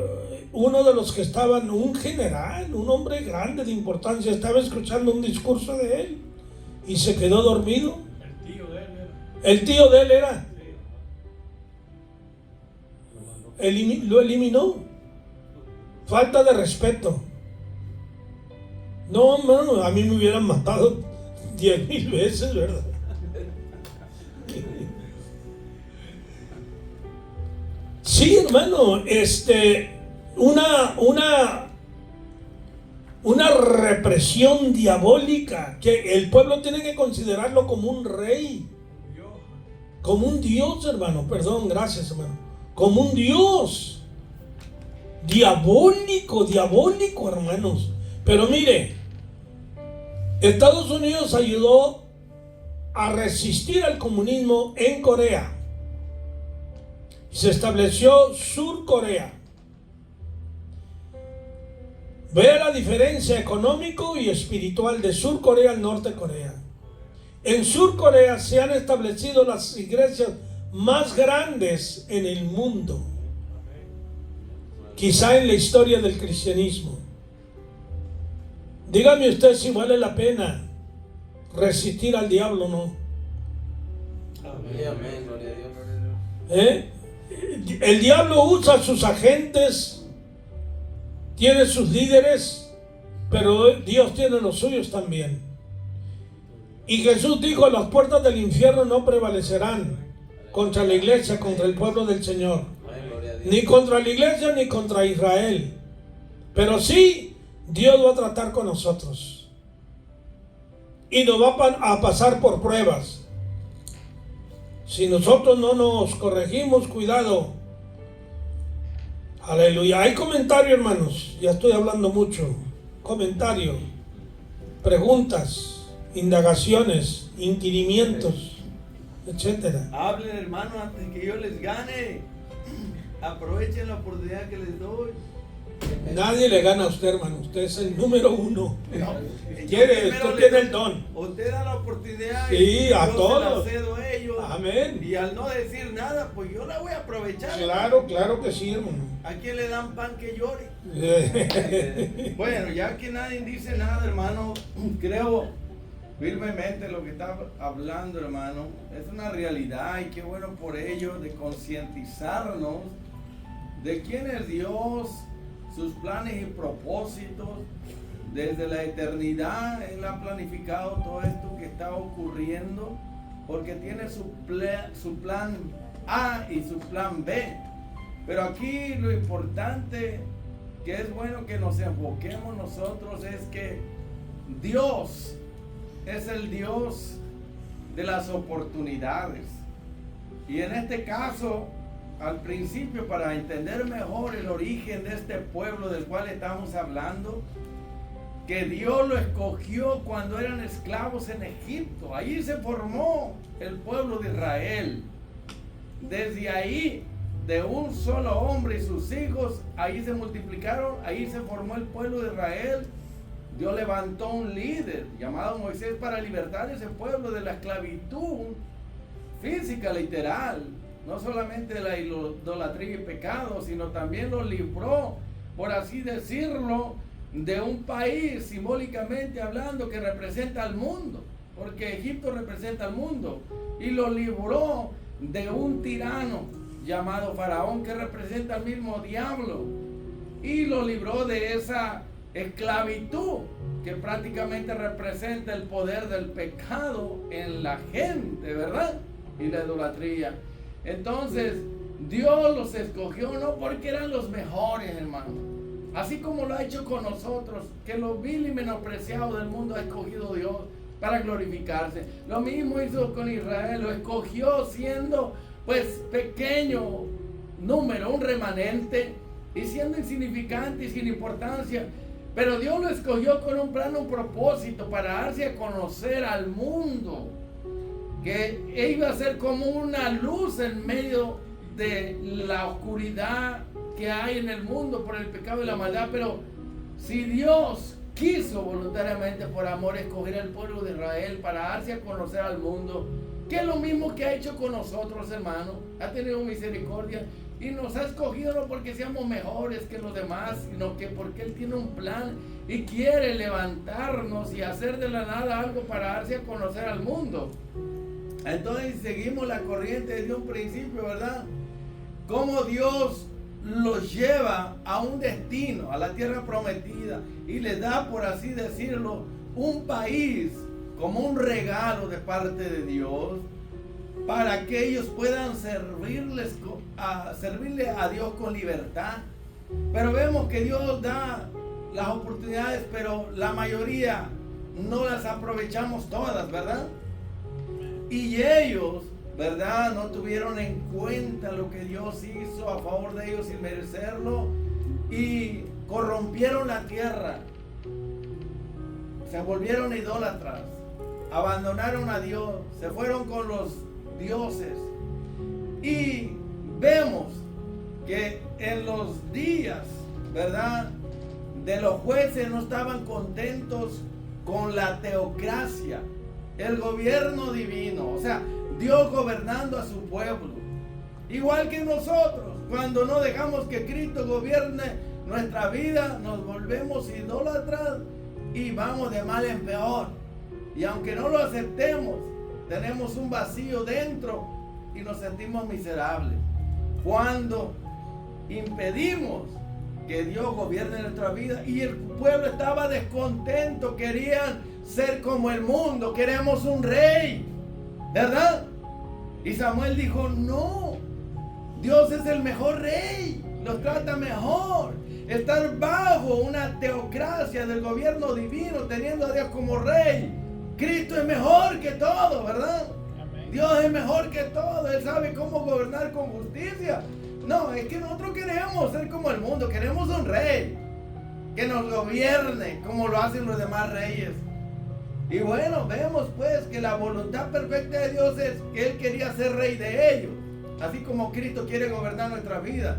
uno de los que estaban, un general, un hombre grande de importancia, estaba escuchando un discurso de él y se quedó dormido. El tío de él era. El tío de él era. Sí. Lo eliminó. Falta de respeto. No, hermano, a mí me hubieran matado 10,000 veces, ¿verdad? Sí, hermano, una represión diabólica que el pueblo tiene que considerarlo como un rey, como un Dios, hermano, perdón, gracias, hermano, como un Dios diabólico, hermanos. Pero mire, Estados Unidos ayudó a resistir al comunismo en Corea. Se estableció Sur Corea. Vea la diferencia económico y espiritual de Sur Corea al Norte Corea. En Sur Corea se han establecido las iglesias más grandes en el mundo, quizá en la historia del cristianismo. Dígame usted si vale la pena resistir al diablo o no. Amén, gloria a Dios. El diablo usa a sus agentes, tiene sus líderes, pero Dios tiene los suyos también. Y Jesús dijo: las puertas del infierno no prevalecerán contra la iglesia, contra el pueblo del Señor, ni contra la iglesia ni contra Israel. Pero sí, Dios va a tratar con nosotros y nos va a pasar por pruebas. Si nosotros no nos corregimos, cuidado. Aleluya. Hay comentario, hermanos. Ya estoy hablando mucho. Comentario, preguntas, indagaciones, inquirimientos, etcétera. Hablen, hermano, antes que yo les gane. Aprovechen la oportunidad que les doy. Nadie le gana a usted, hermano. Usted es el número 1. Yo Quiere, primero usted les tiene el doy. don. Usted da la oportunidad Sí, y a yo todos. se la cedo a ellos. Amén. Y al no decir nada, pues yo la voy a aprovechar. Claro que sí, hermano. ¿A quién le dan pan que llore? Bueno, ya que nadie dice nada, hermano, creo firmemente lo que está hablando, hermano. Es una realidad y qué bueno por ello de concientizarnos de quién es Dios, sus planes y propósitos. Desde la eternidad Él ha planificado todo esto que está ocurriendo, porque tiene su plan A y su plan B. Pero aquí lo importante, que es bueno que nos enfoquemos nosotros, es que Dios es el Dios de las oportunidades. Y en este caso, al principio, para entender mejor el origen de este pueblo del cual estamos hablando, que Dios lo escogió cuando eran esclavos en Egipto. Allí se formó el pueblo de Israel. Desde ahí, de un solo hombre y sus hijos, ahí se multiplicaron, ahí se formó el pueblo de Israel. Dios levantó un líder llamado Moisés para libertar ese pueblo de la esclavitud física, literal, no solamente de la idolatría y pecado, sino también lo libró, por así decirlo, de un país, simbólicamente hablando, que representa al mundo, porque Egipto representa al mundo, y lo libró de un tirano llamado Faraón, que representa al mismo diablo, y lo libró de esa esclavitud que prácticamente representa el poder del pecado en la gente, ¿verdad? Y la idolatría. Entonces Dios los escogió no porque eran los mejores, hermano, así como lo ha hecho con nosotros, que lo vil y menospreciado del mundo ha escogido Dios, para glorificarse. Lo mismo hizo con Israel, lo escogió siendo pues pequeño número, un remanente, y siendo insignificante y sin importancia. Pero Dios lo escogió con un plan, un propósito, para darse a conocer al mundo, que iba a ser como una luz en medio de la oscuridad que hay en el mundo por el pecado y la maldad. Pero si Dios quiso voluntariamente, por amor, escoger al pueblo de Israel para darse a conocer al mundo, que es lo mismo que ha hecho con nosotros, hermanos, ha tenido misericordia y nos ha escogido no porque seamos mejores que los demás, sino que porque Él tiene un plan y quiere levantarnos y hacer de la nada algo para darse a conocer al mundo. Entonces seguimos la corriente desde un principio, ¿verdad? Cómo Dios los lleva a un destino, a la tierra prometida, y les da, por así decirlo, un país como un regalo de parte de Dios, para que ellos puedan servirle a Dios con libertad. Pero vemos que Dios da las oportunidades, pero la mayoría no las aprovechamos todas, ¿verdad? Y ellos, ¿verdad?, no tuvieron en cuenta lo que Dios hizo a favor de ellos sin merecerlo, y corrompieron la tierra, se volvieron idólatras, abandonaron a Dios, se fueron con los dioses. Y vemos que en los días, ¿verdad?, de los jueces no estaban contentos con la teocracia, el gobierno divino, o sea, Dios gobernando a su pueblo. Igual que nosotros, cuando no dejamos que Cristo gobierne nuestra vida, nos volvemos idólatras y vamos de mal en peor. Y aunque no lo aceptemos, tenemos un vacío dentro y nos sentimos miserables. Cuando impedimos que Dios gobierne nuestra vida, y el pueblo estaba descontento, querían ser como el mundo, queremos un rey, ¿verdad? Y Samuel dijo: no, Dios es el mejor rey, los trata mejor. Estar bajo una teocracia del gobierno divino, teniendo a Dios como rey, Cristo es mejor que todo, ¿verdad? Amén. Dios es mejor que todo, Él sabe cómo gobernar con justicia. No, es que nosotros queremos ser como el mundo, queremos un rey que nos gobierne como lo hacen los demás reyes. Y bueno, vemos pues que la voluntad perfecta de Dios es que Él quería ser rey de ellos, así como Cristo quiere gobernar nuestra vida.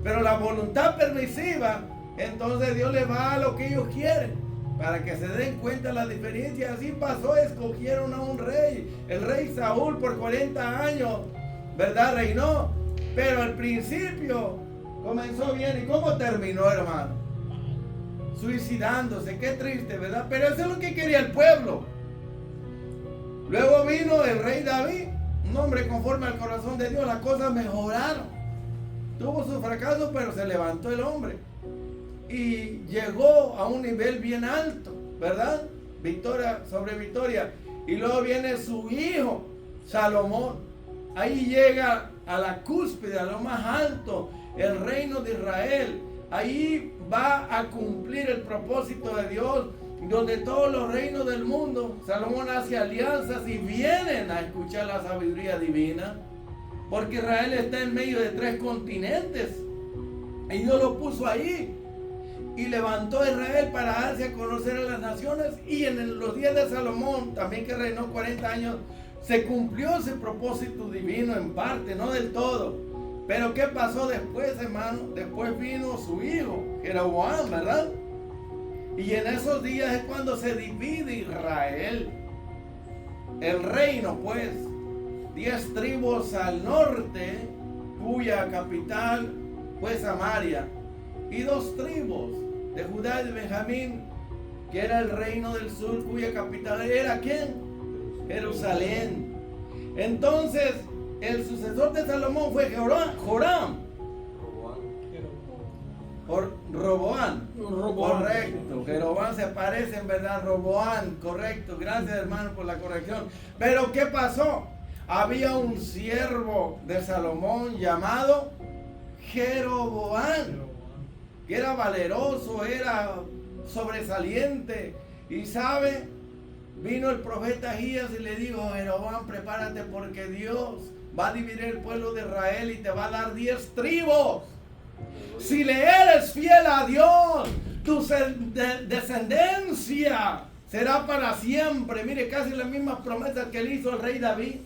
Pero la voluntad permisiva, entonces Dios le va a lo que ellos quieren, para que se den cuenta la diferencia. Así pasó, escogieron a un rey, el rey Saúl, por 40 años, ¿verdad? Reinó, pero al principio comenzó bien. ¿Y cómo terminó, hermano? Suicidándose. Qué triste, ¿verdad? Pero eso es lo que quería el pueblo. Luego vino el rey David, un hombre conforme al corazón de Dios. Las cosas mejoraron. Tuvo su fracaso, pero se levantó el hombre y llegó a un nivel bien alto, ¿verdad? Victoria sobre victoria. Y luego viene su hijo Salomón. Ahí llega a la cúspide, a lo más alto, el reino de Israel. Ahí va a cumplir el propósito de Dios, donde todos los reinos del mundo, Salomón hace alianzas y vienen a escuchar la sabiduría divina, porque Israel está en medio de 3 continentes y Dios lo puso ahí y levantó a Israel para darse a conocer a las naciones. Y en los días de Salomón, también que reinó 40 años, se cumplió ese propósito divino en parte, no del todo. Pero ¿qué pasó después, hermano? Después vino su hijo, Jeroboam, ¿verdad? Y en esos días es cuando se divide Israel, el reino, pues, 10 tribus al norte, cuya capital fue Samaria, y 2 tribus de Judá y de Benjamín, que era el reino del sur, cuya capital era ¿quién? Jerusalén. Entonces, el sucesor de Salomón fue Roboam. Correcto. Jeroboam se parece, en verdad. Roboam, correcto. Gracias, hermano, por la corrección. Pero ¿qué pasó? Había un siervo de Salomón llamado Jeroboam, que era valeroso, era sobresaliente. Y sabe, vino el profeta Ahías y le dijo: Jeroboam, prepárate porque Dios va a dividir el pueblo de Israel y te va a dar 10 tribus. Si le eres fiel a Dios, tu descendencia será para siempre. Mire, casi las mismas promesas que le hizo el rey David.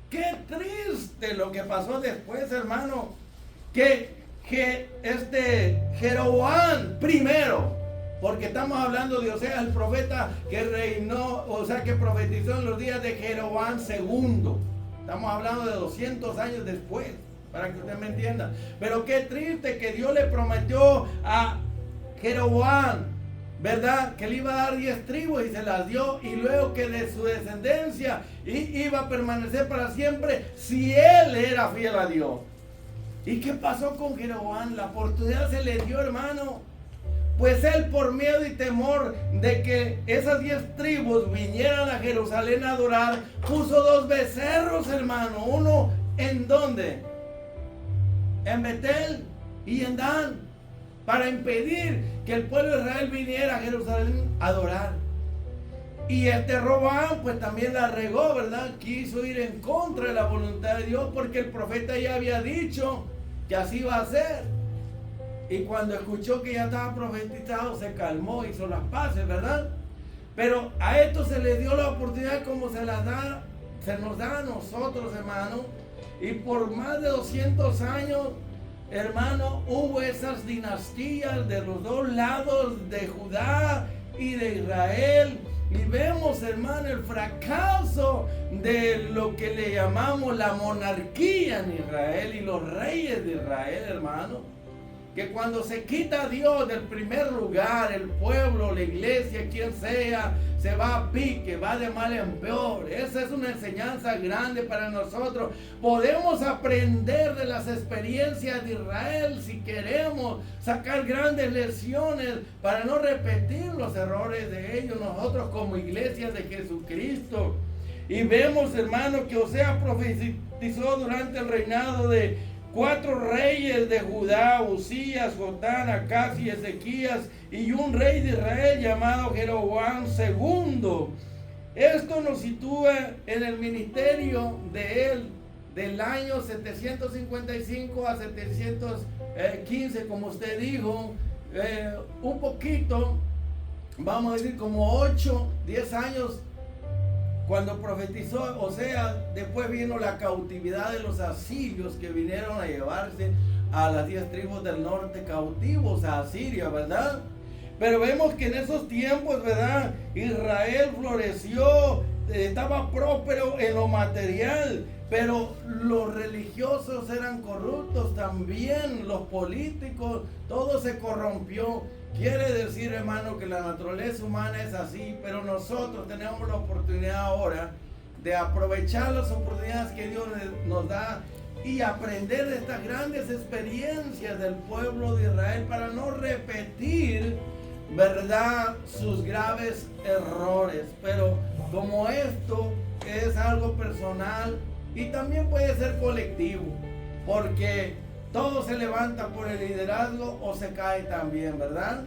Qué triste lo que pasó después, hermano. Que Jeroboam primero, porque estamos hablando de Oseas, el profeta que reinó, o sea, que profetizó en los días de Jeroboam segundo. Estamos hablando de 200 años después, para que usted me entienda. Pero qué triste que Dios le prometió a Jeroboam, ¿verdad?, que le iba a dar 10 tribus y se las dio, y luego que de su descendencia iba a permanecer para siempre si él era fiel a Dios. ¿Y qué pasó con Jeroboam? La oportunidad se le dio, hermano. Pues él, por miedo y temor de que esas 10 tribus vinieran a Jerusalén a adorar, puso 2 becerros, hermano. Uno, ¿en dónde? En Betel y en Dan, para impedir que el pueblo de Israel viniera a Jerusalén a adorar. Y Roboam pues también la regó, ¿verdad? Quiso ir en contra de la voluntad de Dios, porque el profeta ya había dicho que así iba a ser. Y cuando escuchó que ya estaba profetizado, se calmó, hizo las paces, ¿verdad? Pero a esto se le dio la oportunidad como se nos da a nosotros, hermano. Y por más de 200 años, hermano, hubo esas dinastías de los dos lados, de Judá y de Israel. Y vemos, hermano, el fracaso de lo que le llamamos la monarquía en Israel y los reyes de Israel, hermano. Que cuando se quita a Dios del primer lugar, el pueblo, la iglesia, quien sea, se va a pique, va de mal en peor. Esa es una enseñanza grande para nosotros. Podemos aprender de las experiencias de Israel si queremos sacar grandes lecciones para no repetir los errores de ellos nosotros como iglesia de Jesucristo. Y vemos, hermano, que Oseas profetizó durante el reinado de 4 reyes de Judá: Usías, Jotán, Acaz y Ezequías, y un rey de Israel llamado Jeroboam II. Esto nos sitúa en el ministerio de él del año 755 a 715, como usted dijo, un poquito, vamos a decir como 8, 10 años. Cuando profetizó, o sea, después vino la cautividad de los asirios que vinieron a llevarse a las 10 tribus del norte cautivos a Asiria, ¿verdad? Pero vemos que en esos tiempos, ¿verdad?, Israel floreció, estaba próspero en lo material, pero los religiosos eran corruptos también, los políticos, todo se corrompió. Quiere decir, hermano, que la naturaleza humana es así, pero nosotros tenemos la oportunidad ahora de aprovechar las oportunidades que Dios nos da y aprender de estas grandes experiencias del pueblo de Israel para no repetir, ¿verdad?, sus graves errores. Pero como esto es algo personal y también puede ser colectivo, porque todo se levanta por el liderazgo o se cae también, ¿verdad?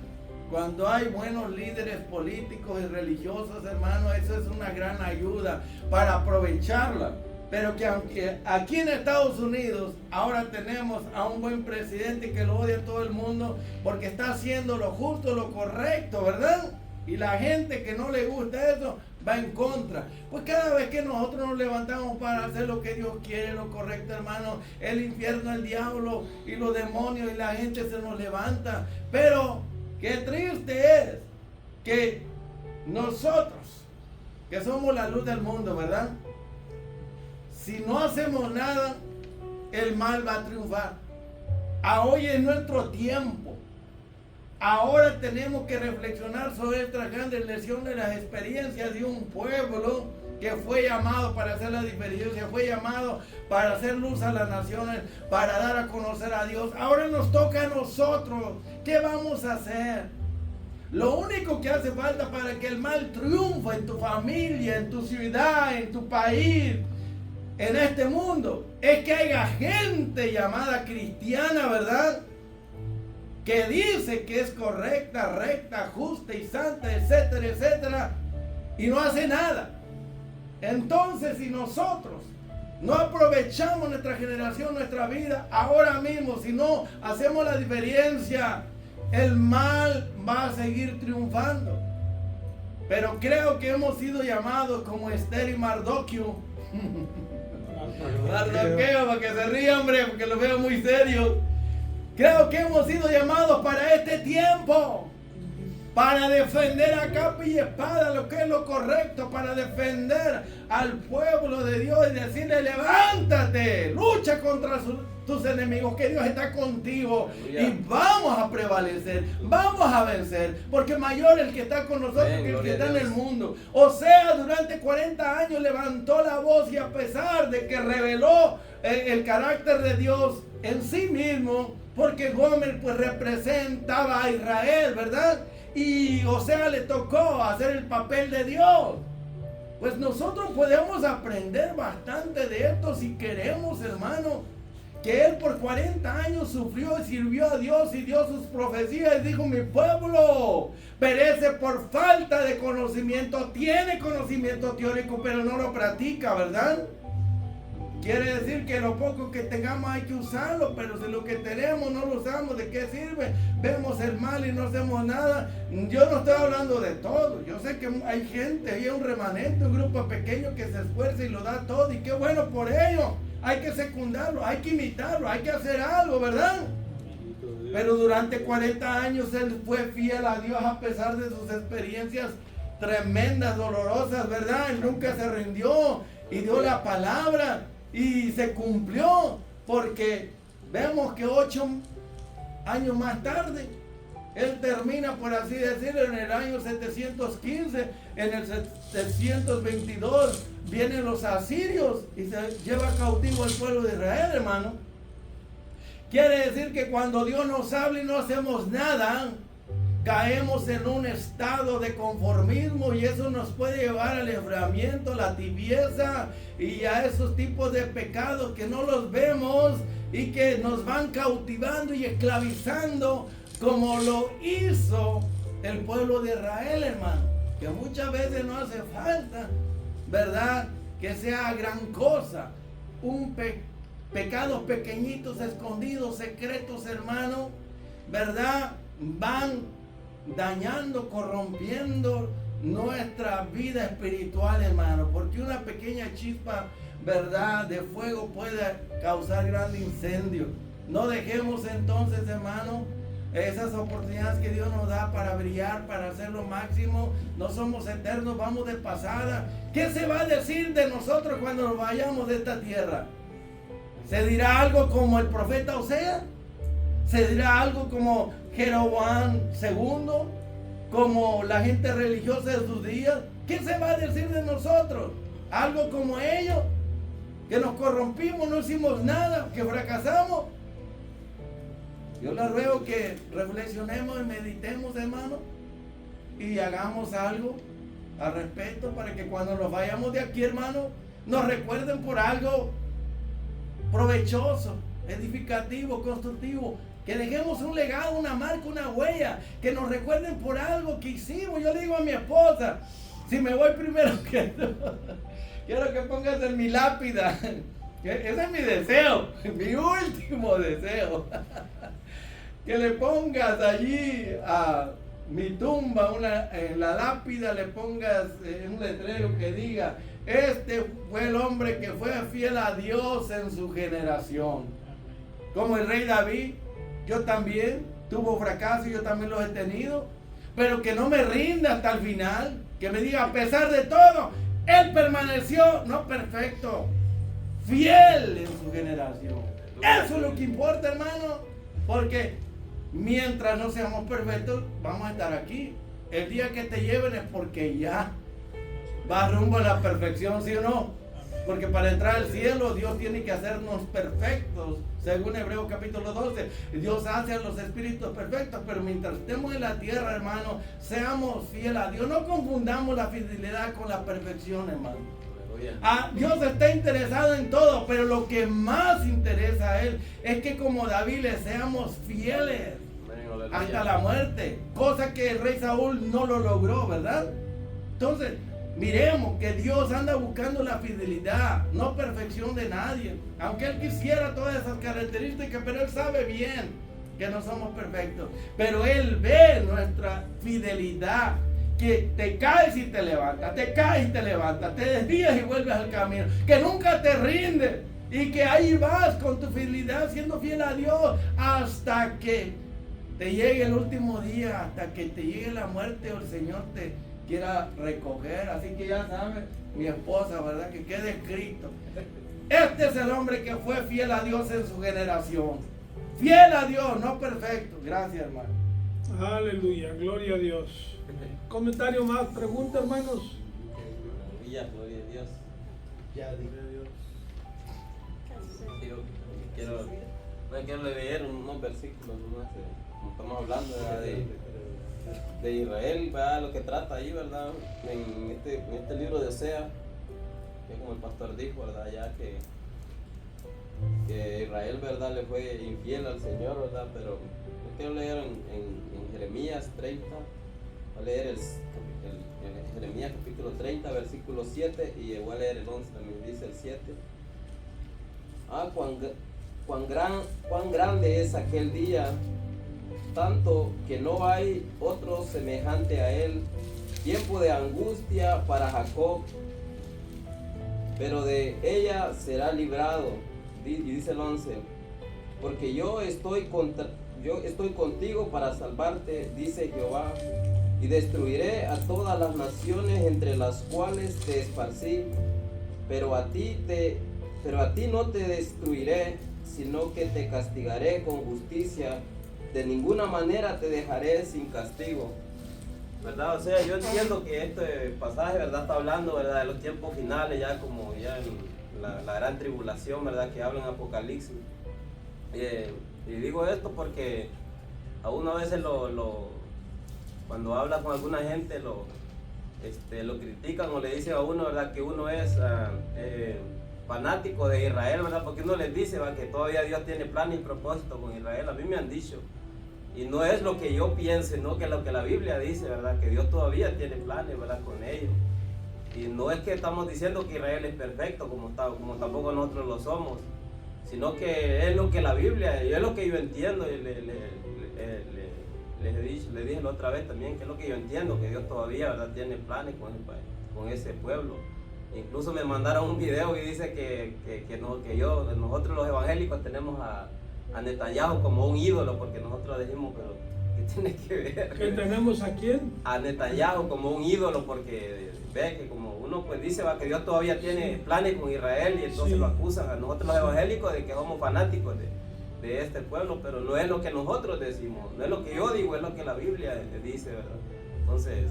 Cuando hay buenos líderes políticos y religiosos, hermano, eso es una gran ayuda para aprovecharla. Pero que aunque aquí en Estados Unidos ahora tenemos a un buen presidente que lo odia a todo el mundo porque está haciendo lo justo, lo correcto, ¿verdad? Y la gente que no le gusta eso va en contra. Pues cada vez que nosotros nos levantamos para hacer lo que Dios quiere, lo correcto, hermano, el infierno, el diablo y los demonios y la gente se nos levanta. Pero qué triste es que nosotros, que somos la luz del mundo, ¿verdad?, si no hacemos nada, el mal va a triunfar. Hoy es nuestro tiempo. Ahora tenemos que reflexionar sobre estas grandes lecciones, las experiencias de un pueblo que fue llamado para hacer la diferencia, fue llamado para hacer luz a las naciones, para dar a conocer a Dios. Ahora nos toca a nosotros. ¿Qué vamos a hacer? Lo único que hace falta para que el mal triunfe en tu familia, en tu ciudad, en tu país, en este mundo, es que haya gente llamada cristiana, ¿verdad?, que dice que es correcta, recta, justa y santa, etcétera, etcétera, y no hace nada. Entonces, si nosotros no aprovechamos nuestra generación, nuestra vida, ahora mismo, si no hacemos la diferencia, el mal va a seguir triunfando. Pero creo que hemos sido llamados como Esther y Mardoqueo. Mardoqueo, para que se ríe, hombre, porque lo veo muy serio. Creo que hemos sido llamados para este tiempo, para defender a capa y espada lo que es lo correcto, para defender al pueblo de Dios y decirle: levántate, lucha contra tus enemigos, que Dios está contigo y vamos a prevalecer, vamos a vencer, porque mayor el que está con nosotros que el que está en el mundo. O sea, durante 40 años levantó la voz, y a pesar de que reveló el carácter de Dios en sí mismo, porque Gomer pues representaba a Israel, ¿verdad? Y o sea, le tocó hacer el papel de Dios. Pues nosotros podemos aprender bastante de esto si queremos, hermano. Que él por 40 años sufrió y sirvió a Dios y dio sus profecías y dijo: mi pueblo perece por falta de conocimiento. Tiene conocimiento teórico, pero no lo practica, ¿verdad? Quiere decir que lo poco que tengamos hay que usarlo, pero si lo que tenemos no lo usamos, ¿de qué sirve? Vemos el mal y no hacemos nada. Yo no estoy hablando de todo. Yo sé que hay gente, hay un remanente, un grupo pequeño que se esfuerza y lo da todo, y qué bueno por ello. Hay que secundarlo, hay que imitarlo, hay que hacer algo, ¿verdad? Pero durante 40 años él fue fiel a Dios a pesar de sus experiencias tremendas, dolorosas, ¿verdad? Él nunca se rindió y dio la palabra. Y se cumplió, porque vemos que 8 años más tarde, él termina, por así decirlo, en el año 715, en el 722, vienen los asirios y se lleva cautivo el pueblo de Israel, hermano. Quiere decir que cuando Dios nos habla y no hacemos nada, caemos en un estado de conformismo, y eso nos puede llevar al enfriamiento, la tibieza y a esos tipos de pecados que no los vemos y que nos van cautivando y esclavizando, como lo hizo el pueblo de Israel, hermano. Que muchas veces no hace falta, ¿verdad?, que sea gran cosa. Pecados pequeñitos, escondidos, secretos, hermano, ¿verdad?, van dañando, corrompiendo nuestra vida espiritual, hermano, porque una pequeña chispa, ¿verdad?, de fuego puede causar gran incendio. No dejemos entonces, hermano, esas oportunidades que Dios nos da para brillar, para hacer lo máximo. No somos eternos, vamos de pasada. ¿Qué se va a decir de nosotros cuando nos vayamos de esta tierra? ¿Se dirá algo como el profeta Oseas? ¿Se dirá algo como Jeroboam II? ¿Como la gente religiosa de sus días? ¿Qué se va a decir de nosotros? ¿Algo como ellos? ¿Que nos corrompimos, no hicimos nada, que fracasamos? Yo les ruego que reflexionemos y meditemos, hermano, y hagamos algo al respecto, para que cuando nos vayamos de aquí, hermano, nos recuerden por algo provechoso, edificativo, constructivo. Que dejemos un legado, una marca, una huella. Que nos recuerden por algo que hicimos. Yo le digo a mi esposa: si me voy primero que tú, quiero que pongas en mi lápida. Ese es mi deseo, mi último deseo. Que le pongas allí a mi tumba, en la lápida le pongas un letrero que diga: este fue el hombre que fue fiel a Dios en su generación. Como el rey David, yo también tuvo fracaso, yo también los he tenido, pero que no me rinda hasta el final, que me diga: a pesar de todo, él permaneció, no perfecto, fiel en su generación. Eso es lo que importa, hermano, porque mientras no seamos perfectos, vamos a estar aquí. El día que te lleven es porque ya vas rumbo a la perfección, ¿sí o no? Porque para entrar al cielo, Dios tiene que hacernos perfectos. Según Hebreos capítulo 12, Dios hace a los espíritus perfectos. Pero mientras estemos en la tierra, hermano, seamos fieles a Dios. No confundamos la fidelidad con la perfección, hermano. Dios está interesado en todo, pero lo que más interesa a Él es que, como David, le seamos fieles hasta la muerte. Cosa que el rey Saúl no lo logró, ¿verdad? Entonces, Miremos que Dios anda buscando la fidelidad, no perfección de nadie. Aunque Él quisiera todas esas características, pero Él sabe bien que no somos perfectos. Pero Él ve nuestra fidelidad, que te caes y te levantas, te caes y te levantas, te desvías y vuelves al camino, que nunca te rindes y que ahí vas con tu fidelidad siendo fiel a Dios hasta que te llegue el último día, hasta que te llegue la muerte o el Señor te quiera recoger. Así que ya sabes, mi esposa, ¿verdad? Que quede escrito: este es el hombre que fue fiel a Dios en su generación. Fiel a Dios, no perfecto. Gracias, hermano. Aleluya, gloria a Dios. Comentario más, pregunta, hermanos. Gloria a Dios. Ya dije. Quiero leer unos versículos, como estamos hablando, ¿verdad? de Israel, ¿verdad? Lo que trata ahí, ¿verdad? En este libro de Osea, que como el pastor dijo, ¿verdad? Ya que Israel, ¿verdad? Le fue infiel al Señor, ¿verdad? Pero yo quiero leer en Jeremías 30, voy a leer el Jeremías capítulo 30, versículo 7, y voy a leer el 11, también dice el 7. Cuán grande es aquel día, tanto que no hay otro semejante a él, tiempo de angustia para Jacob, pero de ella será librado. Y dice el 11, porque yo estoy contigo para salvarte, dice Jehová, y destruiré a todas las naciones entre las cuales te esparcí, pero a ti no te destruiré, sino que te castigaré con justicia. De ninguna manera te dejaré sin castigo. ¿Verdad? O sea, yo entiendo que este pasaje, ¿verdad? Está hablando, ¿verdad? De los tiempos finales, ya como ya en la gran tribulación, ¿verdad? Que habla en Apocalipsis. Y digo esto porque a uno a veces cuando habla con alguna gente lo critican o le dicen a uno, ¿verdad? Que uno es fanático de Israel, ¿verdad? Porque uno les dice, ¿verdad? Que todavía Dios tiene planes y propósitos con Israel. A mí me han dicho, y no es lo que yo piense, no, que lo que la Biblia dice, ¿verdad? Que Dios todavía tiene planes, ¿verdad? Con ellos. Y no es que estamos diciendo que Israel es perfecto, como tampoco nosotros lo somos, sino que es lo que la Biblia, y es lo que yo entiendo, y le dije la otra vez también, que es lo que yo entiendo, que Dios todavía, ¿verdad? Tiene planes con ese pueblo. Incluso me mandaron un video y dice que nosotros los evangélicos tenemos a Netanyahu como un ídolo, porque nosotros decimos, pero ¿qué tiene que ver? ¿Que tenemos a quién? A Netanyahu como un ídolo, porque ve que como uno pues dice, va, que Dios todavía tiene planes con Israel, y entonces lo acusan a nosotros los evangélicos de que somos fanáticos de este pueblo, pero no es lo que nosotros decimos, no es lo que yo digo, es lo que la Biblia dice, ¿verdad? Entonces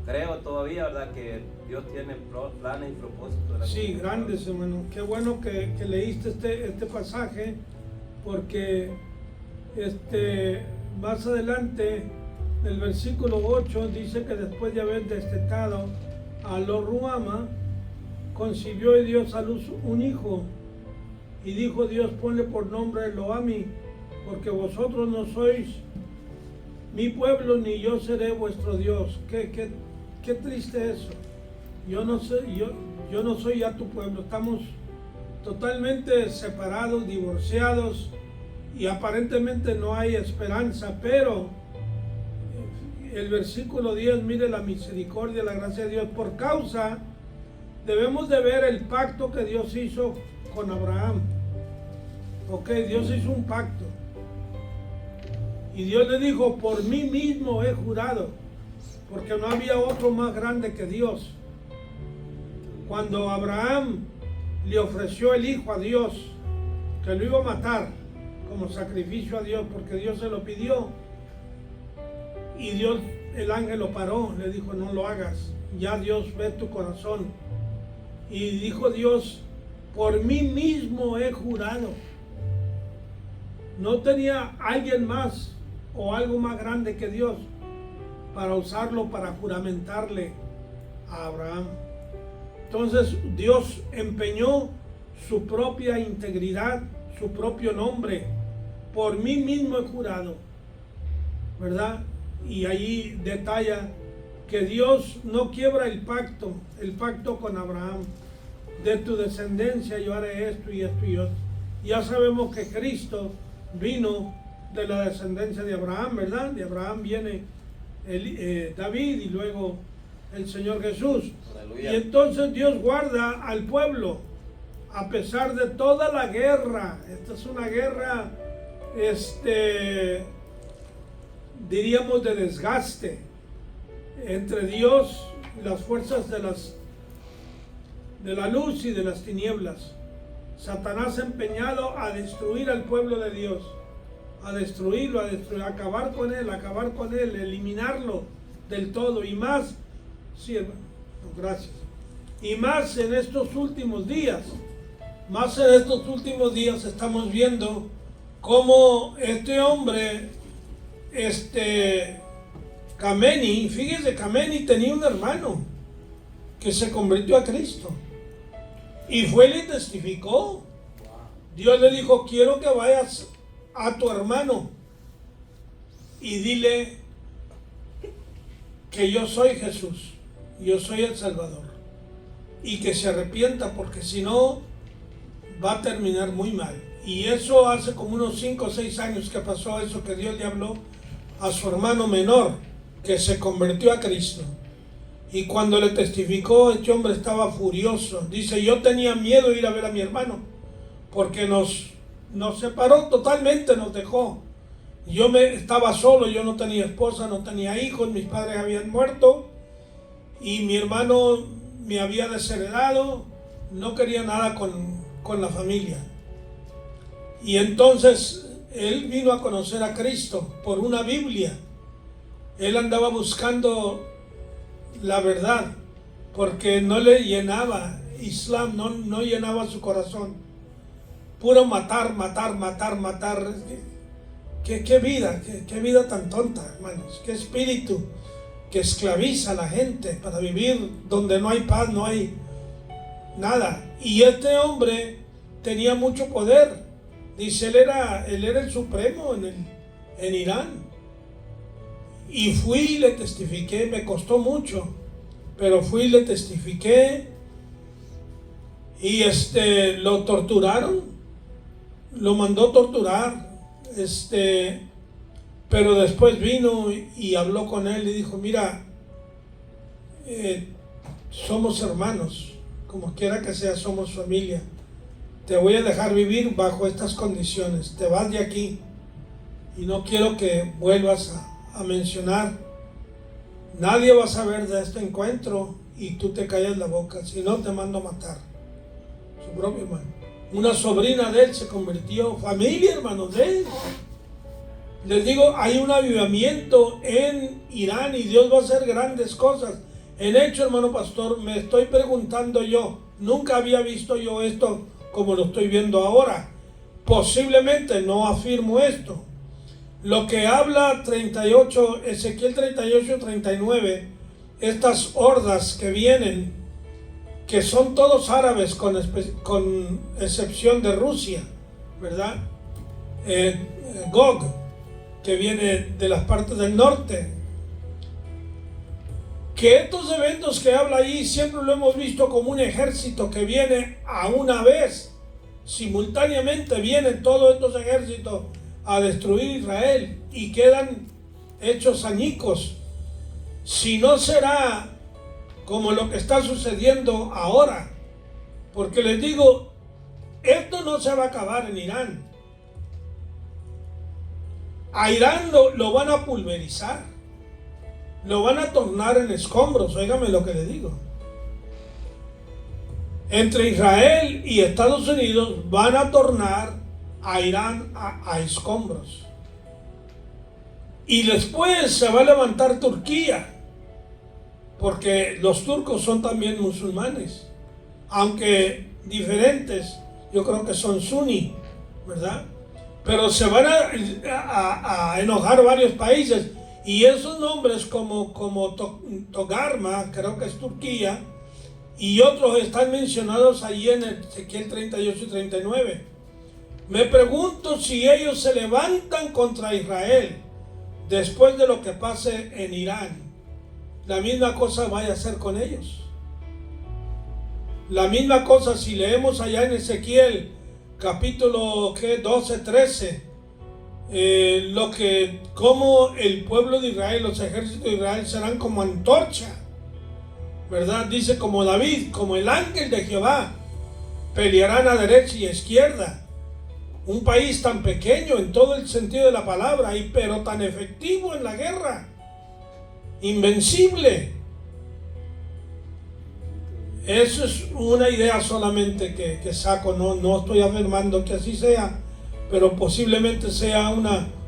creo todavía, ¿verdad? Que Dios tiene planes y propósitos, ¿verdad? Sí, grandes, hermano. Qué bueno que leíste este pasaje, porque más adelante, el versículo 8, dice que después de haber destetado a Lo-Ruhama, concibió y dio a luz un hijo. Y dijo Dios: ponle por nombre Lo-Ami, porque vosotros no sois mi pueblo, ni yo seré vuestro Dios. Qué triste eso. Yo no soy ya tu pueblo. Estamos totalmente separados, divorciados, y aparentemente no hay esperanza. Pero el versículo 10, mire la misericordia, la gracia de Dios. Por causa, debemos de ver el pacto que Dios hizo con Abraham. Ok, Dios hizo un pacto. Y Dios le dijo: por mí mismo he jurado, porque no había otro más grande que Dios. Cuando Abraham le ofreció el hijo a Dios, que lo iba a matar como sacrificio a Dios, porque Dios se lo pidió, y Dios, el ángel lo paró, le dijo: no lo hagas, ya Dios ve tu corazón. Y dijo Dios: por mí mismo he jurado. No tenía alguien más o algo más grande que Dios para usarlo para juramentarle a Abraham. Entonces Dios empeñó su propia integridad, su propio nombre. Por mí mismo he jurado, ¿verdad? Y ahí detalla que Dios no quiebra el pacto con Abraham. De tu descendencia yo haré esto y esto y otro. Ya sabemos que Cristo vino de la descendencia de Abraham, ¿verdad? De Abraham viene David y luego el Señor Jesús. Aleluya. Y entonces Dios guarda al pueblo a pesar de toda la guerra. Esta es una guerra, diríamos, de desgaste entre Dios y las fuerzas de la luz y de las tinieblas. Satanás empeñado a destruir al pueblo de Dios, a destruirlo, acabar con él, eliminarlo del todo. Y más, sí, hermano, gracias. Y más en estos últimos días, estamos viendo cómo este hombre, Kameni, fíjese, Kameni tenía un hermano que se convirtió a Cristo. Y fue y le testificó. Dios le dijo, quiero que vayas a tu hermano y dile que yo soy Jesús, yo soy el Salvador, y que se arrepienta, porque si no va a terminar muy mal. Y eso hace como unos 5 o 6 años que pasó eso, que Dios le habló a su hermano menor, que se convirtió a Cristo. Y cuando le testificó, este hombre estaba furioso. Dice, yo tenía miedo de ir a ver a mi hermano, porque nos separó totalmente, nos dejó. Yo estaba solo, yo no tenía esposa, no tenía hijos, mis padres habían muerto, y mi hermano me había desheredado, no quería nada con la familia. Y entonces él vino a conocer a Cristo por una Biblia. Él andaba buscando la verdad, porque no le llenaba Islam, no llenaba su corazón. Puro matar. Qué vida tan tonta, hermanos. Qué espíritu que esclaviza a la gente para vivir donde no hay paz, no hay nada. Y este hombre tenía mucho poder. Dice, él era el supremo en Irán. Y fui y le testifiqué, me costó mucho, pero fui y le testifiqué. Y lo torturaron, lo mandó torturar, pero después vino y habló con él y dijo, mira, somos hermanos, como quiera que sea, somos familia. Te voy a dejar vivir bajo estas condiciones, te vas de aquí y no quiero que vuelvas a mencionar. Nadie va a saber de este encuentro y tú te callas la boca, si no te mando a matar. Su propio hermano. Una sobrina de él se convirtió, familia, hermanos de él. Les digo, hay un avivamiento en Irán y Dios va a hacer grandes cosas. En hecho, hermano pastor, me estoy preguntando yo, nunca había visto yo esto como lo estoy viendo ahora. Posiblemente no afirmo esto. Lo que habla Ezequiel 38, 39, estas hordas que vienen, que son todos árabes con excepción de Rusia, ¿verdad? Gog, que viene de las partes del norte. Que estos eventos que habla ahí siempre lo hemos visto como un ejército que viene a una vez. Simultáneamente vienen todos estos ejércitos a destruir Israel y quedan hechos añicos. Si no será como lo que está sucediendo ahora, porque les digo, esto no se va a acabar en Irán. A Irán lo van a pulverizar, lo van a tornar en escombros. Óigame lo que le digo. Entre Israel y Estados Unidos van a tornar a Irán a escombros. Y después se va a levantar Turquía, porque los turcos son también musulmanes, aunque diferentes. Yo creo que son suní, ¿verdad? Pero se van a enojar varios países, y esos nombres como Togarma, creo que es Turquía, y otros están mencionados allí en Ezequiel 38 y 39. Me pregunto si ellos se levantan contra Israel después de lo que pase en Irán. la misma cosa vaya a hacer con ellos. La misma cosa si leemos allá en Ezequiel capítulo 12, 13, como el pueblo de Israel, los ejércitos de Israel serán como antorcha, ¿verdad? Dice como David, como el ángel de Jehová, pelearán a derecha y a izquierda. Un país tan pequeño en todo el sentido de la palabra, pero tan efectivo en la guerra, invencible. Eso es una idea solamente que saco, no estoy afirmando que así sea, pero posiblemente sea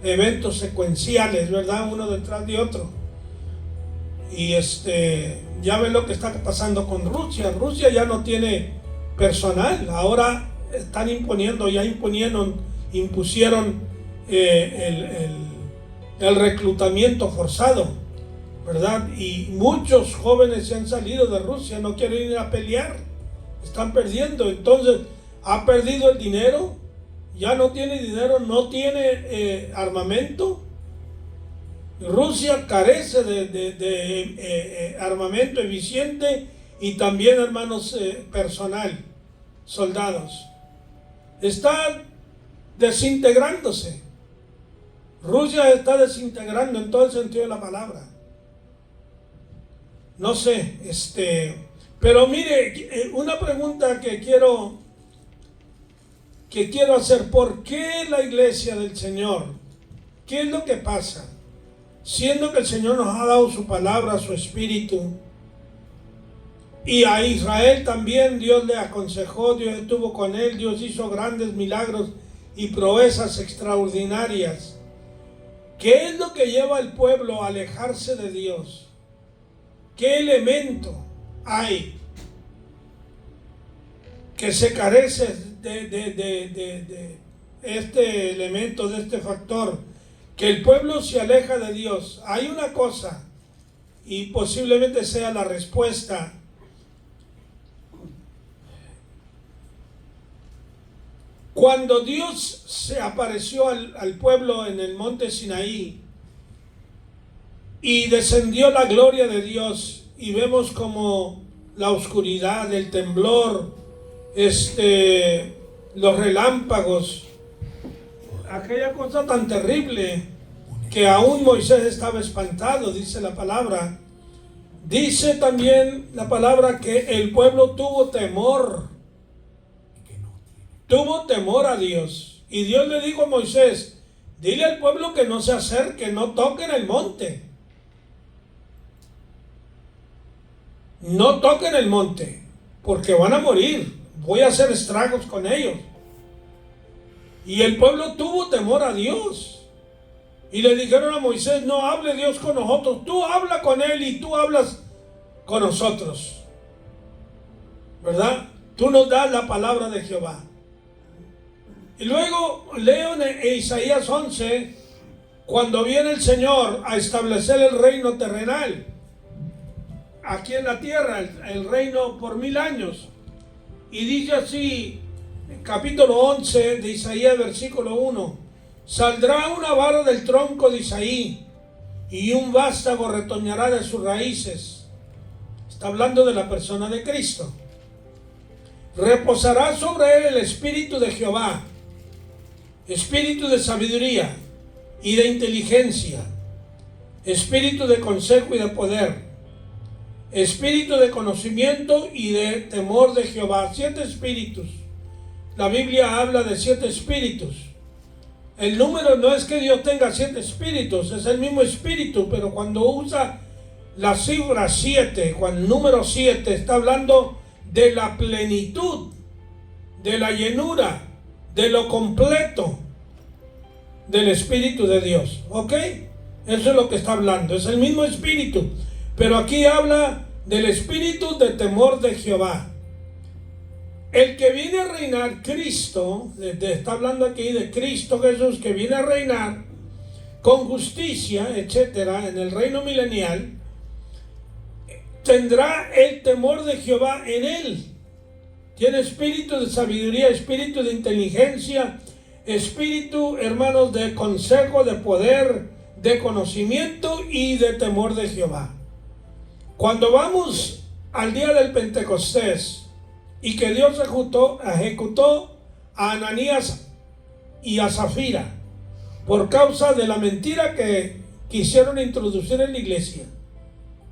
eventos secuenciales, ¿verdad? Uno detrás de otro. Y ya ven lo que está pasando con Rusia. Rusia ya no tiene personal, ahora están impusieron el reclutamiento forzado, ¿verdad? Y muchos jóvenes se han salido de Rusia, no quieren ir a pelear, están perdiendo. Entonces ha perdido el dinero, ya no tiene dinero, no tiene armamento. Rusia carece de armamento eficiente y también, hermanos, personal, soldados. Está desintegrándose. Rusia está desintegrando en todo el sentido de la palabra. No sé, pero mire, una pregunta que quiero hacer: ¿por qué la iglesia del Señor? ¿Qué es lo que pasa? Siendo que el Señor nos ha dado su palabra, su espíritu, y a Israel también Dios le aconsejó, Dios estuvo con él, Dios hizo grandes milagros y proezas extraordinarias. ¿Qué es lo que lleva al pueblo a alejarse de Dios? ¿Qué elemento hay que se carece de este elemento, de este factor? Que el pueblo se aleja de Dios. Hay una cosa, y posiblemente sea la respuesta. Cuando Dios se apareció al pueblo en el monte Sinaí y descendió la gloria de Dios, y vemos como la oscuridad, el temblor, los relámpagos, aquella cosa tan terrible que aún Moisés estaba espantado, dice la palabra. Dice también la palabra que el pueblo tuvo temor a Dios. Y Dios le dijo a Moisés: dile al pueblo que no se acerque, no toquen el monte. No toquen el monte, porque van a morir. Voy a hacer estragos con ellos. Y el pueblo tuvo temor a Dios. Y le dijeron a Moisés: no hable Dios con nosotros, tú habla con él y tú hablas con nosotros, ¿verdad? Tú nos das la palabra de Jehová. Y luego leo en Isaías 11, cuando viene el Señor a establecer el reino terrenal aquí en la tierra, el reino por 1000 años. Y dice así, capítulo 11 de Isaías, versículo 1: saldrá una vara del tronco de Isaí, y un vástago retoñará de sus raíces. Está hablando de la persona de Cristo. Reposará sobre él el espíritu de Jehová, espíritu de sabiduría y de inteligencia, espíritu de consejo y de poder, espíritu de conocimiento y de temor de Jehová. 7 espíritus. La Biblia habla de 7 espíritus. El número no es que Dios tenga 7 espíritus, es el mismo espíritu, pero cuando usa la cifra 7, cuando el número 7, está hablando de la plenitud, de la llenura, de lo completo del Espíritu de Dios. ¿Ok? Eso es lo que está hablando, es el mismo espíritu, pero aquí habla del espíritu de temor de Jehová. El que viene a reinar, Cristo, está hablando aquí de Cristo Jesús, que viene a reinar con justicia, etcétera, en el reino milenial, tendrá el temor de Jehová en él. Tiene espíritu de sabiduría, espíritu de inteligencia, espíritu, hermanos, de consejo, de poder, de conocimiento y de temor de Jehová. Cuando vamos al día del Pentecostés y que Dios ejecutó a Ananías y a Zafira por causa de la mentira que quisieron introducir en la iglesia,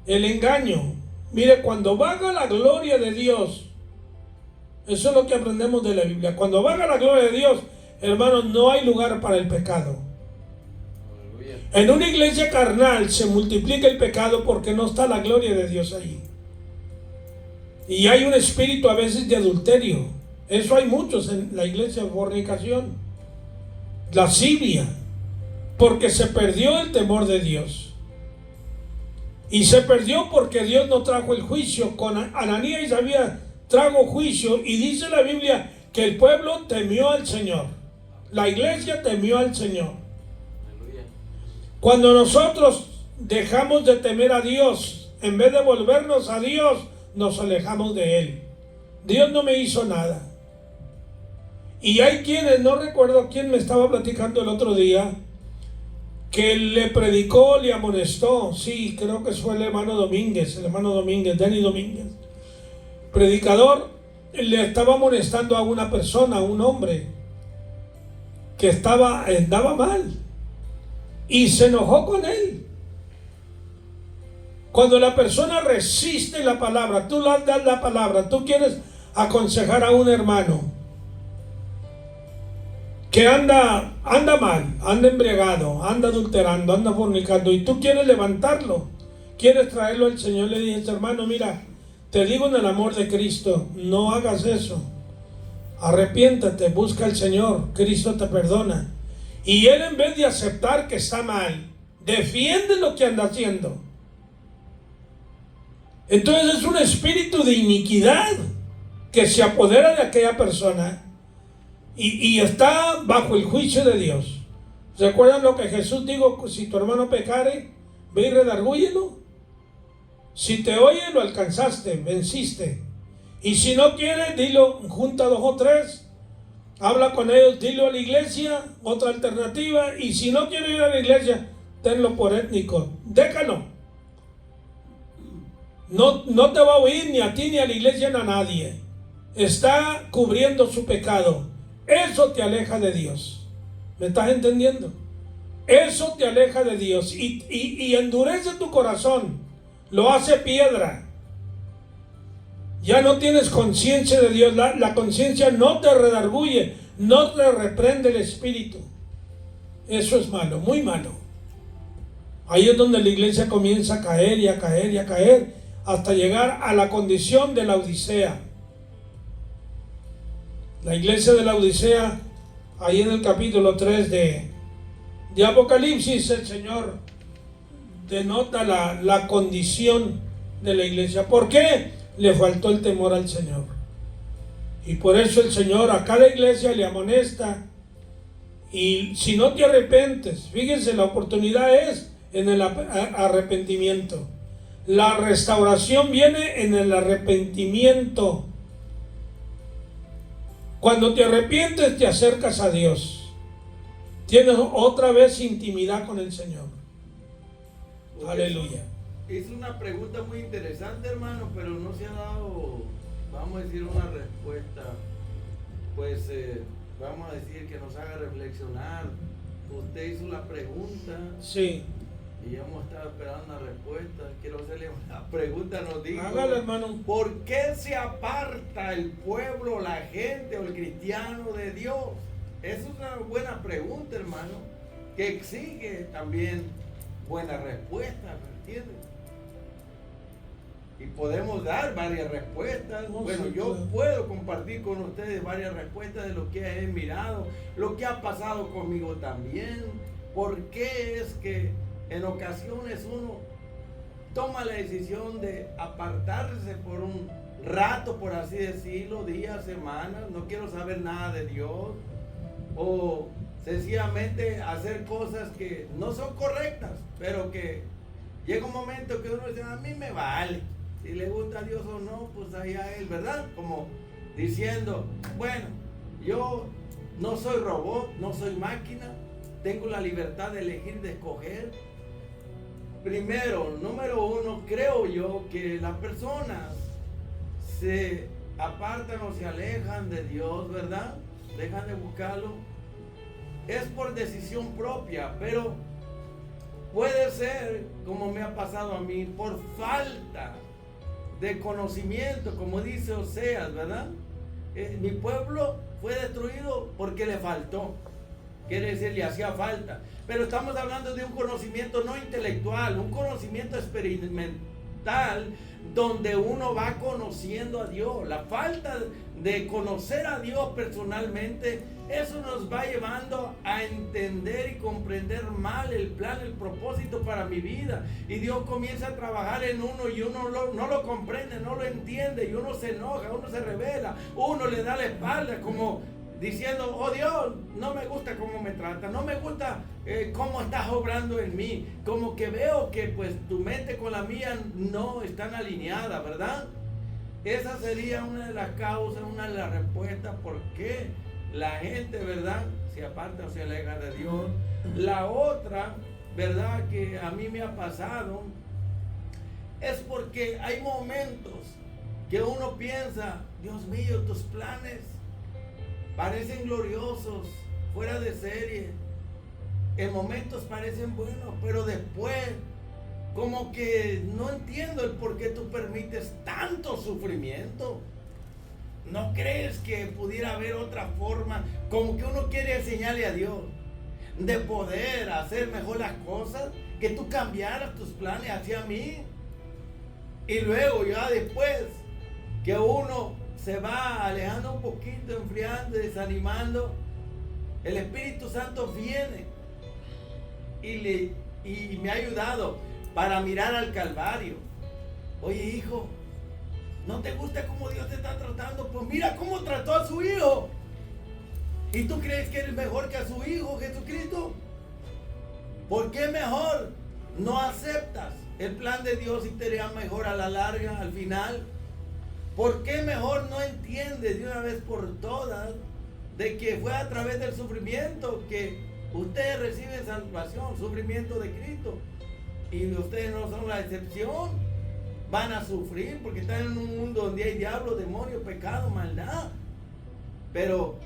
el engaño. Mire, cuando vaga la gloria de Dios, eso es lo que aprendemos de la Biblia. Cuando vaga la gloria de Dios, hermanos, no hay lugar para el pecado. Aleluya. En una iglesia carnal se multiplica el pecado porque no está la gloria de Dios allí. Y hay un espíritu a veces de adulterio. Eso hay muchos en la iglesia, fornicación, lascivia, porque se perdió el temor de Dios. Y se perdió porque Dios no trajo el juicio. Con Ananías y Zafira trajo juicio, y dice la Biblia que el pueblo temió al Señor. La iglesia temió al Señor. Aleluya. Cuando nosotros dejamos de temer a Dios, en vez de volvernos a Dios, nos alejamos de Él. Dios no me hizo nada. Y hay quienes, no recuerdo quién me estaba platicando el otro día, que le predicó, le amonestó. Sí, creo que fue el hermano Domínguez, Dani Domínguez. Predicador, le estaba amonestando a una persona, a un hombre, que andaba mal. Y se enojó con él. Cuando la persona resiste la palabra, tú le das la palabra, tú quieres aconsejar a un hermano que anda mal, anda embriagado, anda adulterando, anda fornicando, y tú quieres levantarlo, quieres traerlo al Señor. Le dije, hermano, mira, te digo en el amor de Cristo, no hagas eso. Arrepiéntate, busca al Señor, Cristo te perdona. Y él, en vez de aceptar que está mal, defiende lo que anda haciendo. Entonces es un espíritu de iniquidad que se apodera de aquella persona y está bajo el juicio de Dios. ¿Recuerdan lo que Jesús dijo? Si tu hermano pecare, ve y redargúyelo. Si te oye, lo alcanzaste, venciste. Y si no quiere, dilo, junta 2 o 3, habla con ellos, dilo a la iglesia, otra alternativa. Y si no quiere ir a la iglesia, tenlo por étnico, déjalo. No te va a oír ni a ti, ni a la iglesia, ni a nadie. Está cubriendo su pecado. Eso te aleja de Dios. ¿Me estás entendiendo? Eso te aleja de Dios y endurece tu corazón. Lo hace piedra. Ya no tienes conciencia de Dios. La conciencia no te redarguye, no te reprende el espíritu. Eso es malo, muy malo. Ahí es donde la iglesia comienza a caer y a caer y a caer, hasta llegar a la condición de la Odisea. La iglesia de la Odisea, ahí en el capítulo 3 de Apocalipsis, el Señor denota la condición de la iglesia. ¿Por qué? Le faltó el temor al Señor. Y por eso el Señor a cada iglesia le amonesta. Y si no te arrepientes, fíjense, la oportunidad es en el arrepentimiento. La restauración viene en el arrepentimiento. Cuando te arrepientes, te acercas a Dios. Tienes otra vez intimidad con el Señor. Aleluya. Es una pregunta muy interesante, hermano, pero no se ha dado, vamos a decir, una respuesta. Pues vamos a decir que nos haga reflexionar. Usted hizo la pregunta. Sí. Y hemos estado esperando una respuesta. Quiero hacerle una pregunta. Nos dijo, hágale, hermano. ¿por qué se aparta el pueblo, la gente o el cristiano de Dios? Esa es una buena pregunta, hermano, que exige también buena respuesta, ¿me entiendes? Y podemos dar varias respuestas. Bueno, yo puedo compartir con ustedes varias respuestas de lo que he mirado, lo que ha pasado conmigo también. ¿Por qué es que en ocasiones uno toma la decisión de apartarse por un rato, por así decirlo, días, semanas, no quiero saber nada de Dios, o sencillamente hacer cosas que no son correctas, pero que llega un momento que uno dice, a mí me vale, si le gusta a Dios o no, pues ahí a él, ¿verdad? Como diciendo, bueno, yo no soy robot, no soy máquina, tengo la libertad de elegir, de escoger. primero, número uno, creo yo que las personas se apartan o se alejan de Dios, ¿verdad? Dejan de buscarlo. Es por decisión propia, pero puede ser, como me ha pasado a mí, por falta de conocimiento, como dice Oseas, ¿verdad? Mi pueblo fue destruido porque le faltó. Quiere decir, le hacía falta. Pero estamos hablando de un conocimiento no intelectual, un conocimiento experimental, donde uno va conociendo a Dios. La falta de conocer a Dios personalmente, eso nos va llevando a entender y comprender mal el plan, el propósito para mi vida. Y Dios comienza a trabajar en uno y uno no lo comprende, no lo entiende, y uno se enoja, uno se revela, uno le da la espalda como diciendo, oh Dios, no me gusta cómo me trata, no me gusta cómo estás obrando en mí. Como que veo que pues tu mente con la mía no están alineadas, ¿verdad? Esa sería una de las causas, una de las respuestas por qué la gente, ¿verdad?, se aparta o se aleja de Dios. La otra, ¿verdad?, que a mí me ha pasado, es porque hay momentos que uno piensa, Dios mío, tus planes parecen gloriosos, fuera de serie. En momentos parecen buenos, pero después como que no entiendo el por qué tú permites tanto sufrimiento. ¿No crees que pudiera haber otra forma? Como que uno quiere enseñarle a Dios de poder hacer mejor las cosas, que tú cambiaras tus planes hacia mí. Y luego ya después que uno se va alejando un poquito, enfriando, desanimando, el Espíritu Santo viene y me ha ayudado para mirar al Calvario. Oye, hijo, ¿no te gusta cómo Dios te está tratando? Pues mira cómo trató a su hijo. ¿Y tú crees que eres mejor que a su hijo Jesucristo? ¿Por qué mejor no aceptas el plan de Dios y te irá mejor a la larga, al final? ¿Por qué mejor no entiendes de una vez por todas de que fue a través del sufrimiento que ustedes reciben salvación, sufrimiento de Cristo? Y ustedes no son la excepción. Van a sufrir porque están en un mundo donde hay diablo, demonio, pecado, maldad. Pero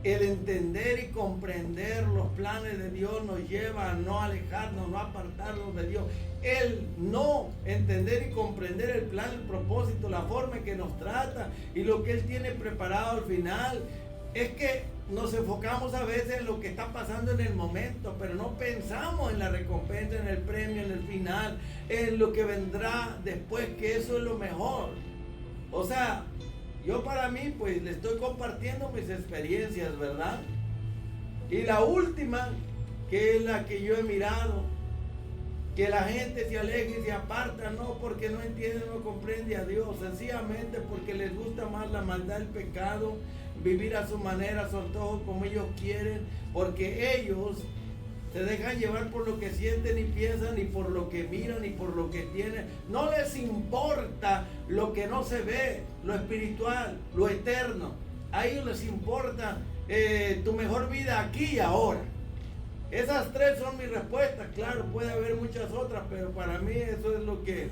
el entender y comprender los planes de Dios nos lleva a no alejarnos, no apartarnos de Dios. El no entender y comprender el plan, el propósito, la forma en que nos trata y lo que Él tiene preparado al final, es que nos enfocamos a veces en lo que está pasando en el momento, pero no pensamos en la recompensa, en el premio, en el final, en lo que vendrá después, que eso es lo mejor. O sea, yo para mí pues le estoy compartiendo mis experiencias, ¿verdad? Y la última, que es la que yo he mirado, que la gente se aleja y se aparta, no porque no entiende, no comprende a Dios, sencillamente porque les gusta más la maldad, el pecado, vivir a su manera, a su antojo, como ellos quieren, porque ellos se dejan llevar por lo que sienten y piensan, y por lo que miran, y por lo que tienen. No les importa lo que no se ve, lo espiritual, lo eterno. A ellos les importa tu mejor vida aquí y ahora. Esas tres son mis respuestas. Claro, puede haber muchas otras, pero para mí eso es lo que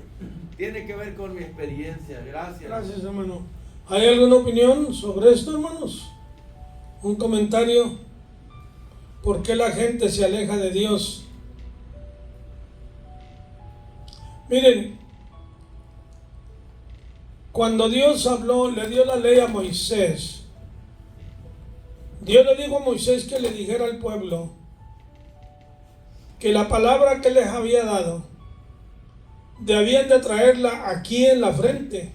tiene que ver con mi experiencia. Gracias. Gracias, hermano. ¿Hay alguna opinión sobre esto, hermanos? ¿Un comentario? ¿Por qué la gente se aleja de Dios? Miren, cuando Dios habló, le dio la ley a Moisés. Dios le dijo a Moisés que le dijera al pueblo que la palabra que les había dado debían de traerla aquí en la frente.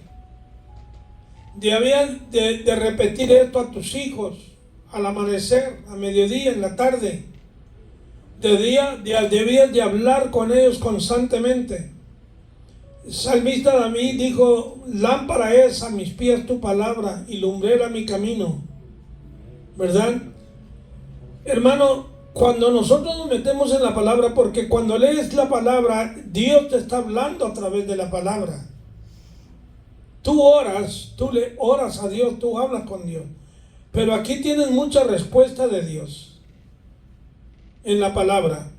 Debían de repetir esto a tus hijos al amanecer, a mediodía, en la tarde. Debían de hablar con ellos constantemente. El salmista David dijo: lámpara es a mis pies tu palabra y lumbrera mi camino. ¿Verdad? Hermano, cuando nosotros nos metemos en la palabra, porque cuando lees la palabra, Dios te está hablando a través de la palabra. Tú oras, tú le oras a Dios, tú hablas con Dios. Pero aquí tienes mucha respuesta de Dios en la palabra.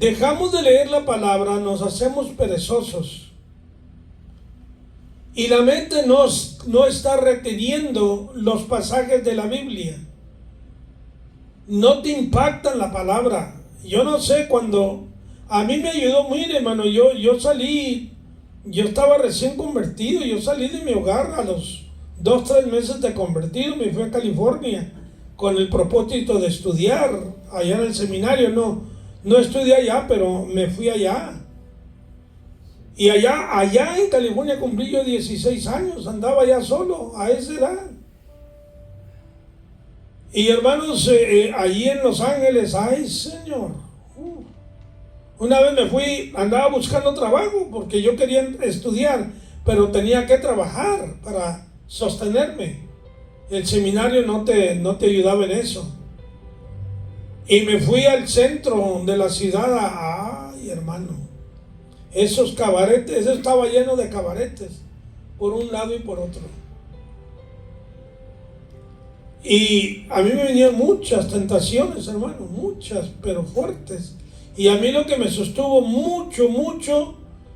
dejamos de leer la palabra, nos hacemos perezosos. Y la mente no está reteniendo los pasajes de la Biblia. No te impactan la palabra. Yo no sé, cuando a mí me ayudó, mire hermano, yo salí, yo estaba recién convertido, yo salí de mi hogar a los 2-3 meses de convertido, me fui a California con el propósito de estudiar allá en el seminario. No estudié allá, pero me fui allá. Y allá en California cumplí yo 16 años, andaba allá solo a esa edad. Y hermanos, allí en Los Ángeles, ay Señor, una vez me fui, andaba buscando trabajo porque yo quería estudiar, pero tenía que trabajar para sostenerme. El seminario no te ayudaba en eso. Y me fui al centro de la ciudad, ay hermano, esos cabaretes, eso estaba lleno de cabaretes, por un lado y por otro. Y a mí me venían muchas tentaciones, hermano, muchas, pero fuertes. Y a mí lo que me sostuvo mucho,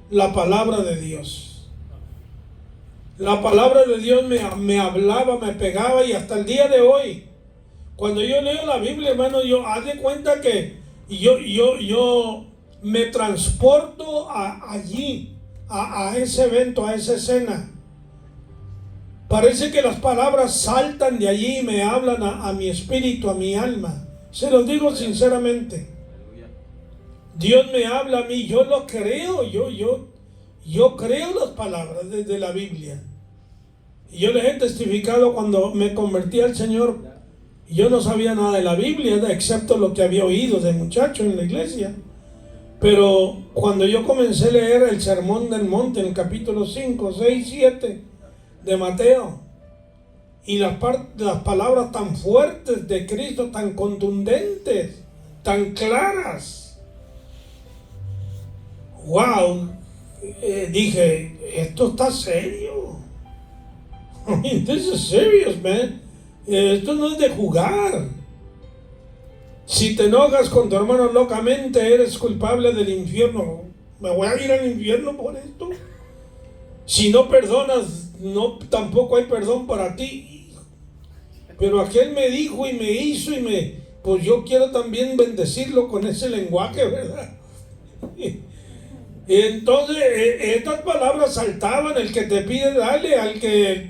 la palabra de Dios. La palabra de Dios me hablaba, me pegaba, y hasta el día de hoy, cuando yo leo la Biblia, hermano, yo haz de cuenta que yo me transporto allí, a ese evento, a esa escena. Parece que las palabras saltan de allí y me hablan a mi espíritu, a mi alma. Se los digo sinceramente. Dios me habla a mí, yo lo creo, yo creo las palabras de la Biblia. Y yo les he testificado cuando me convertí al Señor. Yo no sabía nada de la Biblia, excepto lo que había oído de muchacho en la iglesia. Pero cuando yo comencé a leer el Sermón del Monte, en el capítulo 5, 6, 7 de Mateo, y las palabras tan fuertes de Cristo, tan contundentes, tan claras, wow, dije, esto está serio. I mean, this is serious, man. Esto no es de jugar. Si te enojas con tu hermano locamente, eres culpable del infierno. ¿Me voy a ir al infierno por esto? Si no perdonas, tampoco hay perdón para ti. Pero aquel me dijo y me hizo pues yo quiero también bendecirlo con ese lenguaje, ¿verdad? Entonces, estas palabras saltaban. El que te pide, dale. Al que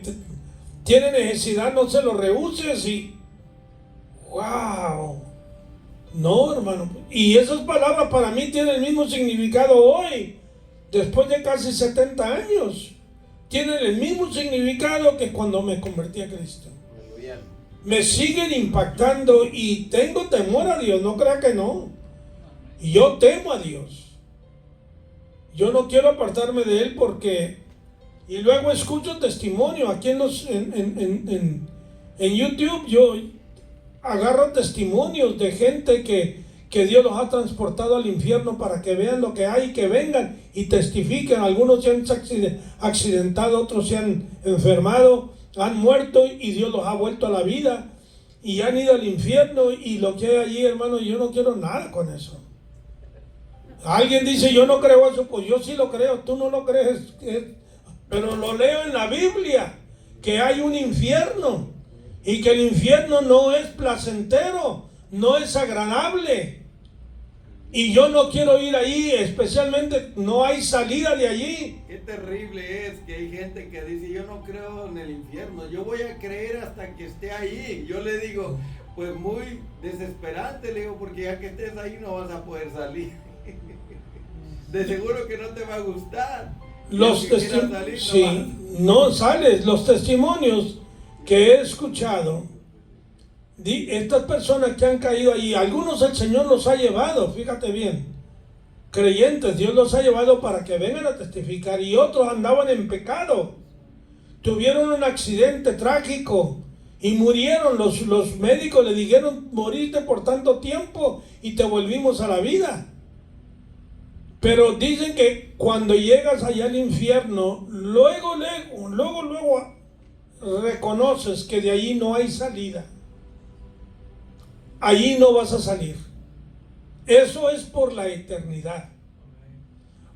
tiene necesidad, no se lo rehuses. Y wow, no, hermano. Y esas palabras para mí tienen el mismo significado hoy, después de casi 70 años. Tienen el mismo significado que cuando me convertí a Cristo. Me siguen impactando y tengo temor a Dios, no crea que no. Yo temo a Dios. Yo no quiero apartarme de Él porque... Y luego escucho testimonio aquí en YouTube. Yo agarro testimonios de gente que Dios los ha transportado al infierno para que vean lo que hay, que vengan y testifiquen. Algunos se han accidentado, otros se han enfermado, han muerto y Dios los ha vuelto a la vida y han ido al infierno. Y lo que hay allí, hermano, yo no quiero nada con eso. Alguien dice, yo no creo eso. Pues yo sí lo creo, tú no lo crees, pero lo leo en la Biblia, que hay un infierno y que el infierno no es placentero, no es agradable. Y yo no quiero ir ahí, especialmente no hay salida de allí. Qué terrible es que hay gente que dice, yo no creo en el infierno, yo voy a creer hasta que esté ahí. Yo le digo, pues muy desesperante, le digo, porque ya que estés ahí no vas a poder salir. De seguro que no te va a gustar. Los testimonios, sí, no sales. Los testimonios que he escuchado, estas personas que han caído allí, algunos el Señor los ha llevado, fíjate bien, creyentes, Dios los ha llevado para que vengan a testificar, y otros andaban en pecado, tuvieron un accidente trágico y murieron. Los médicos le dijeron, moriste por tanto tiempo y te volvimos a la vida. Pero dicen que cuando llegas allá al infierno, luego reconoces que de allí no hay salida. Allí no vas a salir. Eso es por la eternidad.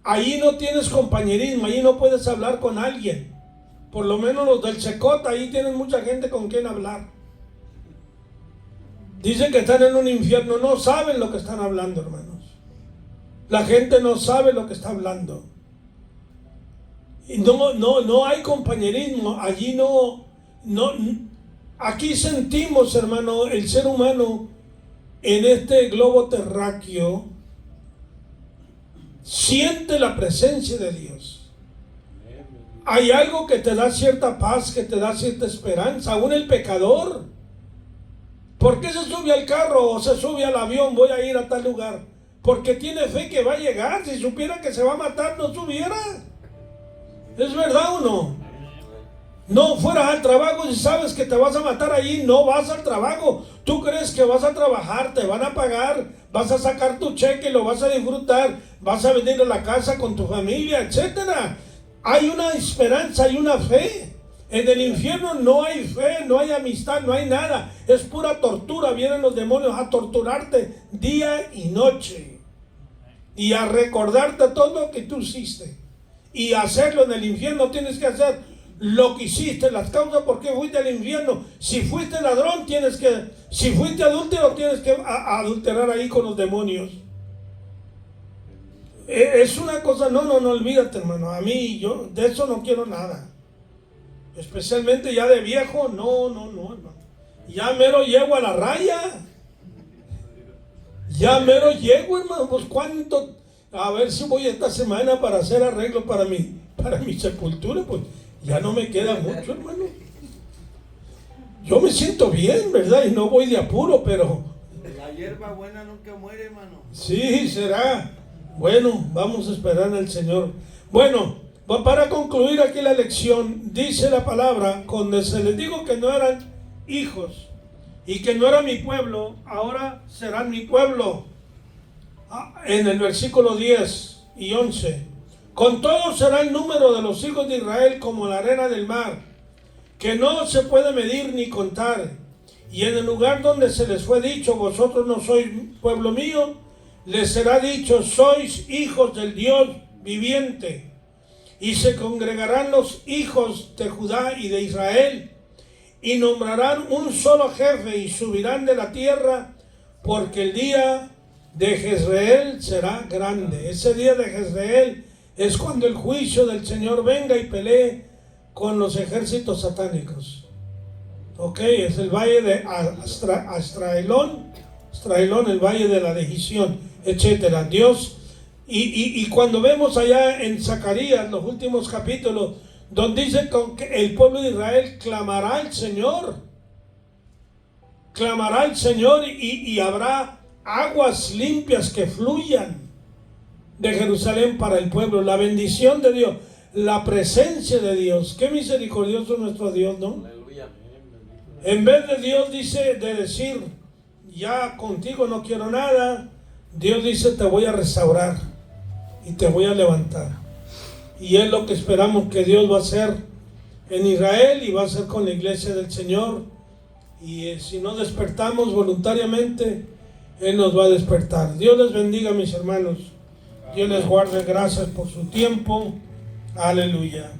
Allí no tienes compañerismo, allí no puedes hablar con alguien. Por lo menos los del Checota, ahí tienen mucha gente con quien hablar. Dicen que están en un infierno, no saben lo que están hablando, hermanos. La gente no sabe lo que está hablando. Y no hay compañerismo, allí aquí sentimos, hermano, el ser humano en este globo terráqueo siente la presencia de Dios. Hay algo que te da cierta paz, que te da cierta esperanza. Aún el pecador, ¿por qué se sube al carro o se sube al avión? Voy a ir a tal lugar. Porque tiene fe que va a llegar. Si supiera que se va a matar, no subiera. ¿Es verdad o no? No fueras al trabajo si sabes que te vas a matar allí, no vas al trabajo. Tú crees que vas a trabajar, te van a pagar, vas a sacar tu cheque, lo vas a disfrutar, vas a venir a la casa con tu familia, etcétera. Hay una esperanza, hay una fe. En el infierno no hay fe, no hay amistad, no hay nada. Es pura tortura. Vienen los demonios a torturarte día y noche. Y a recordarte todo lo que tú hiciste. Y hacerlo en el infierno tienes que hacer lo que hiciste, las causas por qué fuiste al infierno. Si fuiste ladrón, si fuiste adúltero, tienes que adulterar ahí con los demonios. Es una cosa, no olvídate, hermano. A mí, yo de eso no quiero nada. Especialmente ya de viejo, no, hermano. Ya mero llego a la raya. Ya mero llego, hermano. Pues cuánto, a ver si voy esta semana para hacer arreglo para mi sepultura, pues ya no me queda mucho, hermano. Yo me siento bien, ¿verdad? Y no voy de apuro, pero la hierba buena nunca muere, hermano. Sí, será. Bueno, vamos a esperar al Señor. Bueno, para concluir aquí la lección, dice la palabra, cuando se les digo que no eran hijos y que no era mi pueblo, ahora serán mi pueblo. En el versículo 10 y 11. Con todo será el número de los hijos de Israel como la arena del mar, que no se puede medir ni contar. Y en el lugar donde se les fue dicho, vosotros no sois pueblo mío, les será dicho, sois hijos del Dios viviente. Y se congregarán los hijos de Judá y de Israel, y nombrarán un solo jefe, y subirán de la tierra, porque el día de Jezreel será grande. Ese día de Jezreel es cuando el juicio del Señor venga y pelee con los ejércitos satánicos. Ok, es el valle de Astraelón, el valle de la decisión, etcétera. Dios, y cuando vemos allá en Zacarías, los últimos capítulos, donde dice que el pueblo de Israel clamará al Señor, y habrá aguas limpias que fluyan de Jerusalén para el pueblo. La bendición de Dios, la presencia de Dios. Qué misericordioso nuestro Dios, ¿no? Aleluya. En vez de Dios dice de decir, ya contigo no quiero nada, Dios dice, te voy a restaurar y te voy a levantar. Y es lo que esperamos que Dios va a hacer en Israel y va a hacer con la iglesia del Señor. Y si no despertamos voluntariamente, Él nos va a despertar. Dios les bendiga, mis hermanos. Dios les guarde. Gracias por su tiempo. Aleluya.